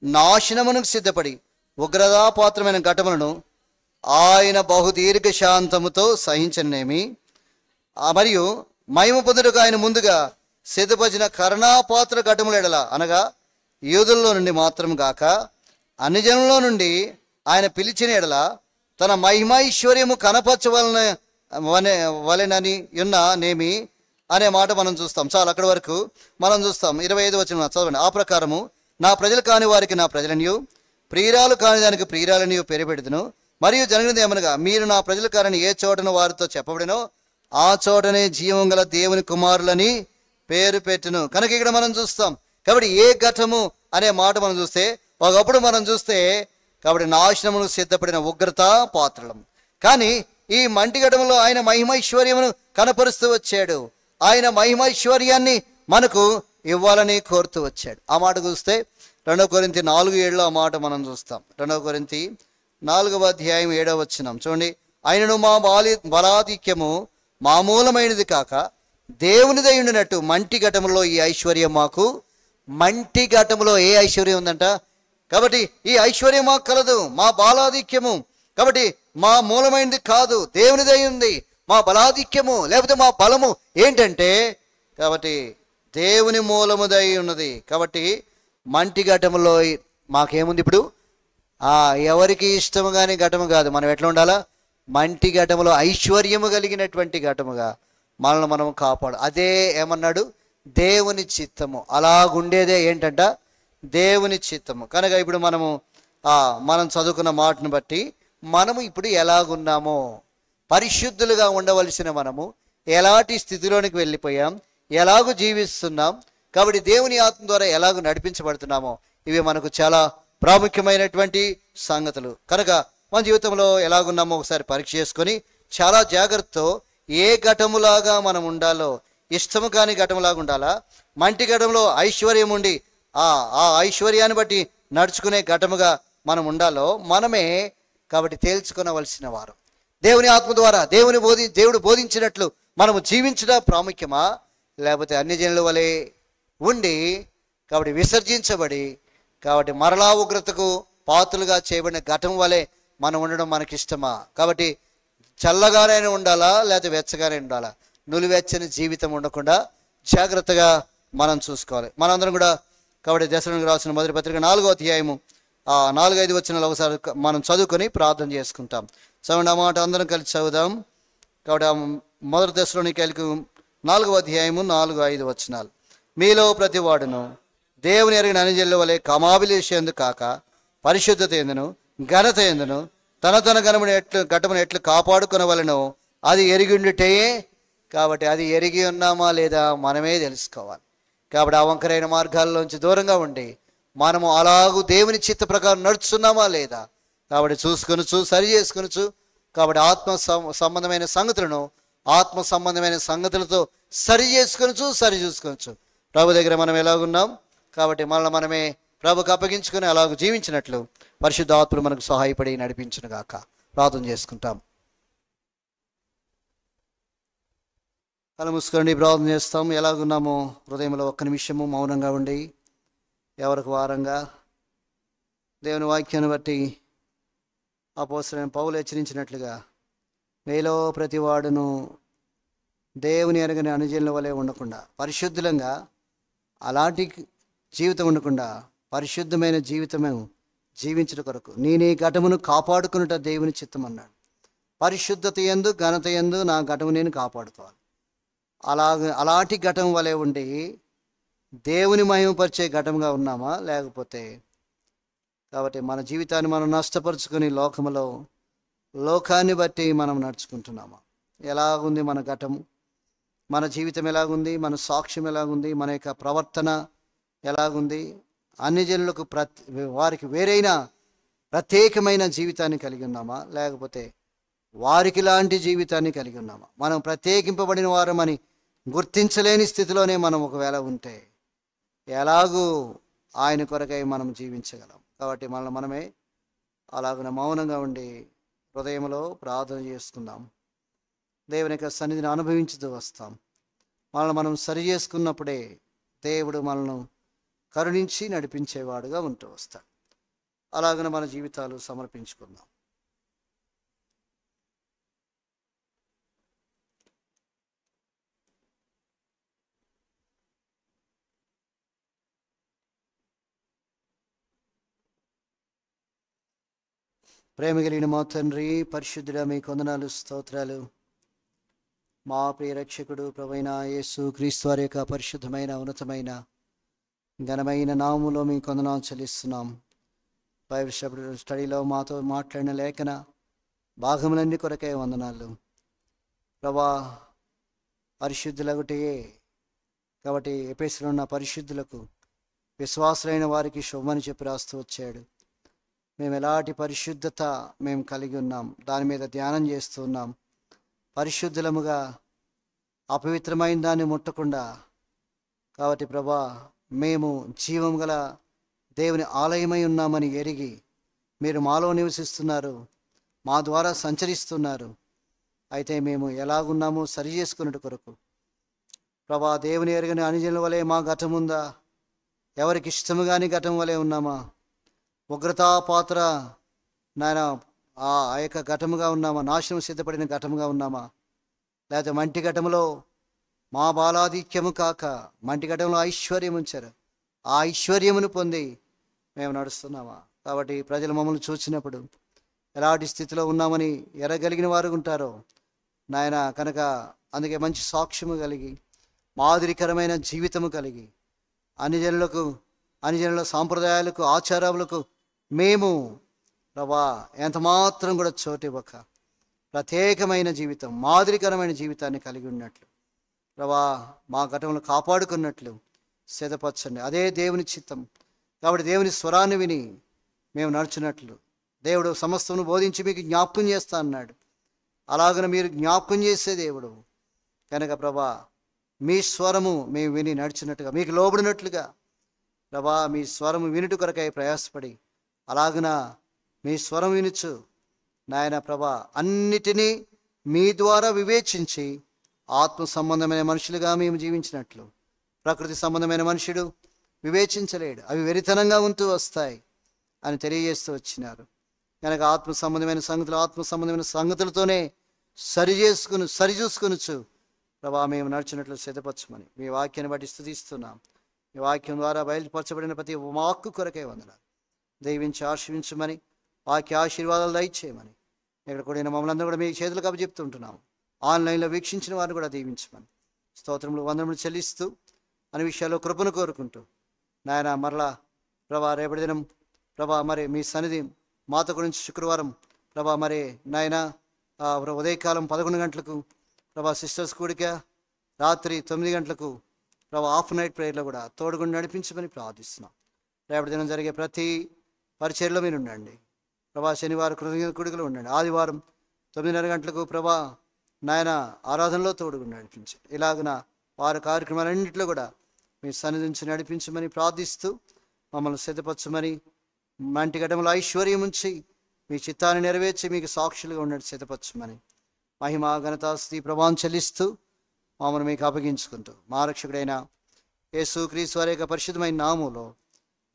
నాశనమునకు సిద్ధపడి ఉగ్రతాపాత్రమైన ఘటములను ఆయన బహుదీర్ఘ శాంతముతో సహించనేమి. మరియు మహిమ పొందుటకు ఆయన ముందుగా సిద్ధపరిచిన కరుణాపాత్ర ఘటముల ఎడల, అనగా యూదుల్లో నుండి మాత్రం గాక అన్ని జనుల్లో నుండి ఆయన పిలిచిన ఎడల తన మహిమైశ్వర్యము వలెనని ఉన్న నేమి అనే మాట మనం చూస్తాం. చాలు, అక్కడి వరకు మనం చూస్తాం. 25 వచనం చదవండి. ఆ ప్రకారము నా ప్రజలు కాని వారికి నా ప్రజలనియు, ప్రియురాలు కాని దానికి ప్రియురాలనియు పేరు పెడుదును. మరియు జరిగినది ఏమనగా, మీరు నా ప్రజలు కారని ఏ చోటను వారితో చెప్పబడినో ఆ చోటనే జీవం గల దేవుని కుమారులని పేరు పెట్టును. కనుక ఇక్కడ మనం చూస్తాం. కాబట్టి ఏ ఘటము అనే మాట మనం చూస్తే, ఒకప్పుడు మనం చూస్తే కాబట్టి నాశనమును సిద్ధపడిన ఉగ్రత పాత్రలం. కానీ ఈ మంటి ఘటములో ఆయన మహిమైశ్వర్యమును కనపరుస్తూ వచ్చాడు. ఆయన మహిమైశ్వర్యాన్ని మనకు ఇవ్వాలని కోరుతూ వచ్చాడు. ఆ మాట చూస్తే 2 కొరింథీ 4:7 ఆ మాట మనం చూస్తాం. 2 కొరింథీ 4వ అధ్యాయం 7వ వచనం చూడండి. ఆయనను మా బలాధిక్యము మామూలమైనది కాక దేవునిదై ఉండినట్టు మంటి ఘటములో ఈ ఐశ్వర్యం మాకు. మంటి ఘటములో ఏ ఐశ్వర్యం ఉందంట? కాబట్టి ఈ ఐశ్వర్యం మాకు కలదు, మా బాలాధిక్యము. కాబట్టి మా మూలమైనది కాదు, దేవునిదై ఉంది. మా బలాధిక్యము లేకపోతే మా బలము ఏంటంటే, కాబట్టి దేవుని మూలముదై ఉన్నది. కాబట్టి మంటి ఘటములో మాకేముంది ఇప్పుడు? ఎవరికి ఇష్టము కానీ ఘటము కాదు. మనం ఎట్లా ఉండాలా? మంటి ఘటములో ఐశ్వర్యము కలిగినటువంటి ఘటముగా మనల్ని మనం కాపాడు. అదే ఏమన్నాడు? దేవుని చిత్తము. అలాగుండేదే ఏంటంట? దేవుని చిత్తము. కనుక ఇప్పుడు మనం చదువుకున్న మాటను బట్టి మనము ఇప్పుడు ఎలాగున్నామో, పరిశుద్ధులుగా ఉండవలసిన మనము ఎలాంటి స్థితిలోనికి వెళ్ళిపోయాం, ఎలాగూ జీవిస్తున్నాం, కాబట్టి దేవుని ఆత్మ ద్వారా ఎలాగూ నడిపించబడుతున్నామో ఇవి మనకు చాలా ప్రాముఖ్యమైనటువంటి సంగతులు. కనుక మన జీవితంలో ఎలాగున్నామో ఒకసారి పరీక్ష చేసుకొని చాలా జాగ్రత్తతో ఏ ఘటములాగా మనం ఉండాలో, ఇష్టము కాని ఘటములాగా ఉండాలా, మంటి ఘటంలో ఐశ్వర్యం ఉండి ఆ ఐశ్వర్యాన్ని బట్టి నడుచుకునే ఘటముగా మనం ఉండాలో మనమే కాబట్టి తేల్చుకొనవలసిన వారు. దేవుని ఆత్మ ద్వారా దేవుడు బోధించినట్లు మనము జీవించడం ప్రాముఖ్యమా, లేకపోతే అన్ని జనుల వలె ఉండి కాబట్టి విసర్జించబడి కాబట్టి మరలా ఉగ్రతకు పాత్రలుగా చేయబడిన ఘటం వలె మనం ఉండడం మనకిష్టమా? కాబట్టి చల్లగానే ఉండాలా లేకపోతే వెచ్చగానే ఉండాలా? నులివెచ్చని జీవితం ఉండకుండా జాగ్రత్తగా మనం చూసుకోవాలి. మనందరం కూడా కాబట్టి దశలోనికి రాసిన మొదటి పత్రిక 4వ అధ్యాయము 4-5 వచనాలు ఒకసారి మనం చదువుకొని ప్రార్థన చేసుకుంటాం. చదవండి, ఆ మాట అందరం కలిసి చదువుదాం. కాబట్టి మొదటి దశలోనికి 4వ అధ్యాయము 4-5 వచనాలు. మీలో ప్రతి వాడును దేవుని ఎరిగిన అనిజల్ల వలె కామాభిలేషందు కాక పరిశుద్ధత ఎందును ఘనత ఎందును తన ఘటమును ఎట్లు కాపాడుకొనవలెనో అది ఎరిగిండుటే. కాబట్టి అది ఎరిగి ఉన్నామా లేదా మనమే తెలుసుకోవాలి. కాబట్టి ఆ వంకరైన మార్గాల్లోంచి దూరంగా ఉండి మనము అలాగూ దేవుని చిత్త ప్రకారం నడుచున్నామా లేదా కాబట్టి చూసుకొనొచ్చు, సరి చేసుకొనొచ్చు. కాబట్టి ఆత్మ సంబంధమైన సంగతులను ఆత్మ సంబంధమైన సంగతులతో సరి చూసుకోవచ్చు. ప్రభు దగ్గర మనం ఎలాగున్నాం కాబట్టి మనమే ప్రభుకు అప్పగించుకొని అలాగూ జీవించినట్లు పరిశుద్ధ ఆత్మ మనకు సహాయపడి నడిపించును గాక. ప్రార్థన చేసుకుంటాం. కళ్ళు మూసుకోండి, ప్రార్థన చేస్తాం. ఎలాగున్నామో హృదయంలో ఒక్క నిమిషము మౌనంగా ఉండి ఎవరికి వారంగా దేవుని వాక్యాన్ని బట్టి అపోస్తలుడైన పౌలు హెచ్చరించినట్లుగా మీలో ప్రతి వాడును దేవుని ఎరగని అనుజనుల వలె ఉండకుండా పరిశుద్ధులంగా అలాంటి జీవితం ఉండకుండా పరిశుద్ధమైన జీవితమే జీవించడం కొరకు నేను ఈ ఘటమును కాపాడుకున్నట దేవుని చిత్తం అన్నాడు. పరిశుద్ధత యందు ఘనత యందు నా ఘటము నేను కాపాడుకోవాలి. అలాంటి ఘటం వలె ఉండి దేవుని మహిమపరిచే ఘటంగా ఉన్నామా లేకపోతే, కాబట్టి మన జీవితాన్ని మనం నష్టపరుచుకుని లోకాన్ని బట్టి మనం నడుచుకుంటున్నామా? ఎలాగుంది మన ఘటము, మన జీవితం ఎలాగుంది, మన సాక్ష్యం ఎలాగుంది, మన యొక్క ప్రవర్తన ఎలాగుంది? అన్ని జనులకు వారికి వేరైన ప్రత్యేకమైన జీవితాన్ని కలిగి ఉన్నామా లేకపోతే వారికి లాంటి జీవితాన్ని కలిగి ఉన్నామా? మనం ప్రత్యేకింపబడిన వారమని గుర్తించలేని స్థితిలోనే మనం ఒకవేళ ఉంటే ఎలాగూ ఆయన కొరకై మనం జీవించగలం? కాబట్టి మనమే అలాగున మౌనంగా ఉండి హృదయంలో ప్రార్థన చేసుకుందాం. దేవుని యొక్క సన్నిధిని అనుభవించుతూ వస్తాం. మనం సరి చేసుకున్నప్పుడే దేవుడు మనల్ని కరుణించి నడిపించేవాడుగా ఉంటూ వస్తాడు. అలాగనే మన జీవితాలు సమర్పించుకుందాం. ప్రేమ కలిగిన మా తండ్రి, పరిశుద్ధుడా, మీకు వందనాలు, స్తోత్రాలు. మా ప్రియ రక్షకుడు ప్రభువైన యేసు క్రీస్తు వారి యొక్క పరిశుద్ధమైన ఉన్నతమైన ఘనమైన నామములో మీకు వందనాలు చెల్లిస్తున్నాం. బైబిల్ స్టడీలో మాతో మాట్లాడిన లేఖన భాగములన్నీ కొరకే వందనాలు ప్రభా. పరిశుద్ధులగుటే కాబట్టి ఎఫెసులో ఉన్న పరిశుద్ధులకు విశ్వాసులైన వారికి శుభమని చెప్పి రాస్తూ వచ్చాడు. మేము ఎలాంటి పరిశుద్ధత మేము కలిగి ఉన్నాం, దాని మీద ధ్యానం చేస్తూ ఉన్నాం. పరిశుద్ధులముగా అపవిత్రమైన దాన్ని ముట్టకుండా, కాబట్టి ప్రభా మేము జీవం గల దేవుని ఆలయమై ఉన్నామని ఎరిగి మీరు మాలో నివసిస్తున్నారు, మా ద్వారా సంచరిస్తున్నారు. అయితే మేము ఎలాగున్నామో సరి చేసుకున్నట్టు కొరకు ప్రభా, దేవుని ఎరగని అనుజనుల వలె మా ఘటం ఉందా? ఎవరికి ఇష్టము కాని ఘటం వలె ఉన్నామా? ఉగ్రతా పాత్ర నాయన ఆ యొక్క ఘటముగా ఉన్నామా? నాశనం సిద్ధపడిన ఘటముగా ఉన్నామా? లేకపోతే మంటి ఘటములో మా బాలాధిక్యము కాక మంటి ఘటంలో ఐశ్వర్యం ఉంచారు, ఆ ఐశ్వర్యమును పొంది మేము నడుస్తున్నామా? కాబట్టి ప్రజలు మమ్మల్ని చూసినప్పుడు ఎలాంటి స్థితిలో ఉన్నామని ఎరగలిగిన వారు ఉంటారో నాయన కనుక, అందుకే మంచి సాక్ష్యము కలిగి మాదిరికరమైన జీవితము కలిగి అన్యజనుల సాంప్రదాయాలకు ఆచారాలకు మేము ప్రభా ఎంత మాత్రం కూడా చోటివ్వక ప్రత్యేకమైన జీవితం, మాదిరికరమైన జీవితాన్ని కలిగి ఉన్నట్లు ప్రభా మా ఘటనలు కాపాడుకున్నట్లు సిద్ధపరచండి. అదే దేవుని చిత్తం. కాబట్టి దేవుని స్వరాన్ని విని మేము నడుచున్నట్లు దేవుడు సమస్తమును బోధించి మీకు జ్ఞాపకం చేస్తా అన్నాడు. అలాగన మీరు జ్ఞాపకం చేసే దేవుడు కనుక ప్రభా మీ స్వరము మేము విని నడిచినట్టుగా, మీకు లోబడినట్లుగా ప్రభా మీ స్వరము వినుట కొరకై ప్రయాసపడి అలాగున మీ స్వరం వినుచు నాయన ప్రభా అన్నిటినీ మీ ద్వారా వివేచించి ఆత్మ సంబంధమైన మనుషులుగా మేము జీవించినట్లు, ప్రకృతి సంబంధమైన మనుషుడు వివేచించలేడు, అవి వెరితనంగా ఉంటూ వస్తాయి అని తెలియజేస్తూ వచ్చినారు. కనుక ఆత్మ సంబంధమైన సంగతులతోనే సరిచూసుకొనొచ్చు ప్రభా మేము నడిచినట్లు సిద్ధపరచమని మీ వాక్యాన్ని బట్టి స్తుతిస్తున్నాం. మీ వాక్యం ద్వారా బయలుపరచబడిన ప్రతి వాక్కు కొరకే వందనాలు. దైవించి ఆశీర్వించమని, వాక్య ఆశీర్వాదాలు దయచేయమని ఇక్కడ కూడా మమ్మల్ని అందరూ కూడా మీ చేతులకు అప్పచెప్తుంటున్నాం. ఆన్లైన్లో వీక్షించిన వారిని కూడా దీవించమని స్తోత్రములు వందనములు చెల్లిస్తూ అనే విషయాల్లో కృపను కోరుకుంటూ నాయన మరలా ప్రభా రేపటి దినం ప్రభా మరి మీ సన్నిధి మాత గురించి శుక్రవారం ప్రభా మరి నాయన ఉదయకాలం 11 గంటలకు ప్రభా సిస్టర్స్ కూడిక, రాత్రి 9 గంటలకు ప్రభా హాఫ్ నైట్ ప్రేయర్లో కూడా తోడుగుండి నడిపించమని ప్రార్థిస్తున్నాం. రేపటి దినం జరిగే ప్రతి పరిచర్లో మీరు ఉండండి ప్రభా. శనివారం కృతజ్ఞత కూడికలో ఉండండి. ఆదివారం 9:30 గంటలకు ప్రభా నాయన ఆరాధనలో తోడుగుండి నడిపించండి. ఇలాగున వారి కార్యక్రమాలన్నింటిలో కూడా మీ సన్నిధించి నడిపించమని ప్రార్థిస్తూ మమ్మల్ని సిద్ధపరచమని, మంటి ఘటములో ఐశ్వర్యం ఉంచి మీ చిత్తాన్ని నెరవేర్చి మీకు సాక్షులుగా ఉన్నట్టు సిద్ధపరచమని మహిమ ఘనత స్తుతి ప్రభావం చెల్లిస్తూ మమ్మల్ని మీకు అప్పగించుకుంటూ మా రక్షకుడైన యేసు క్రీస్తు వారి యొక్క పరిశుద్ధమైన నామములో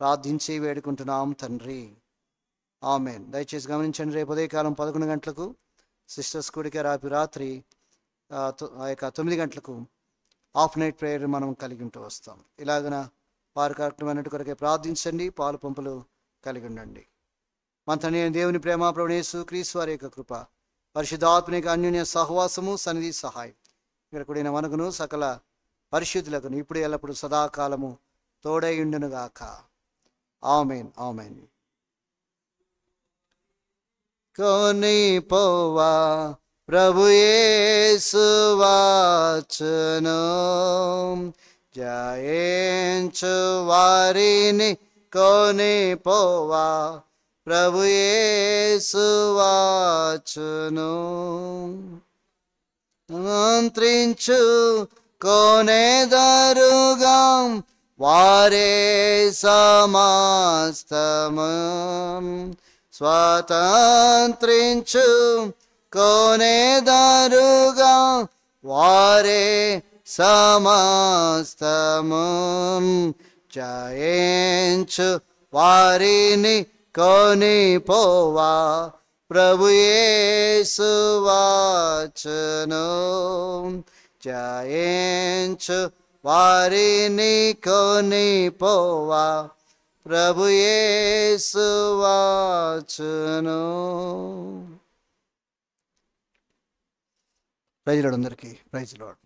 ప్రార్థించి వేడుకుంటున్నాం తండ్రి, ఆమేన్. దయచేసి గమనించండి, రేపు ఉదయకాలం 11 గంటలకు సిస్టర్స్ కూడిక, రాత్రి ఆ యొక్క 9 గంటలకు హాఫ్ నైట్ ప్రేయర్ మనం కలిగి ఉంటూ వస్తాం. ఇలాగన వారి కార్యక్రమం కొరకే ప్రార్థించండి, పాలు పంపులు కలిగి ఉండండి. మన తండ్రి దేవుని ప్రేమ, ప్రభువైన యేసు క్రీస్తు వారి యొక్క కృప, పరిశుద్ధాత్మనిక అన్యోన్య సహవాసము, సన్నిధి సహాయం ఇక్కడ కూడిన మనకును సకల పరిశుద్ధులకును ఇప్పుడు ఎల్లప్పుడు సదాకాలము తోడై ఉండునుగాక. ఆమేన్ ఆమేన్. కొనిపోవా ప్రభు యేసు వచనం, జయించు వారిని కొనిపోవా ప్రభు యేసు వచనం. మంత్రించు కొనేదరుగా వారే సమస్తము, స్వతంత్రించు కొనేదరుగా వారే సమస్తము, జయించు వారిని కొనిపోవా ప్రభు యేసు వచనం, జయించు వారిని కొనిపోవా ప్రభు యేసు వచనం. ప్రైజ్ లార్డ్ అందరికీ. Praise lord.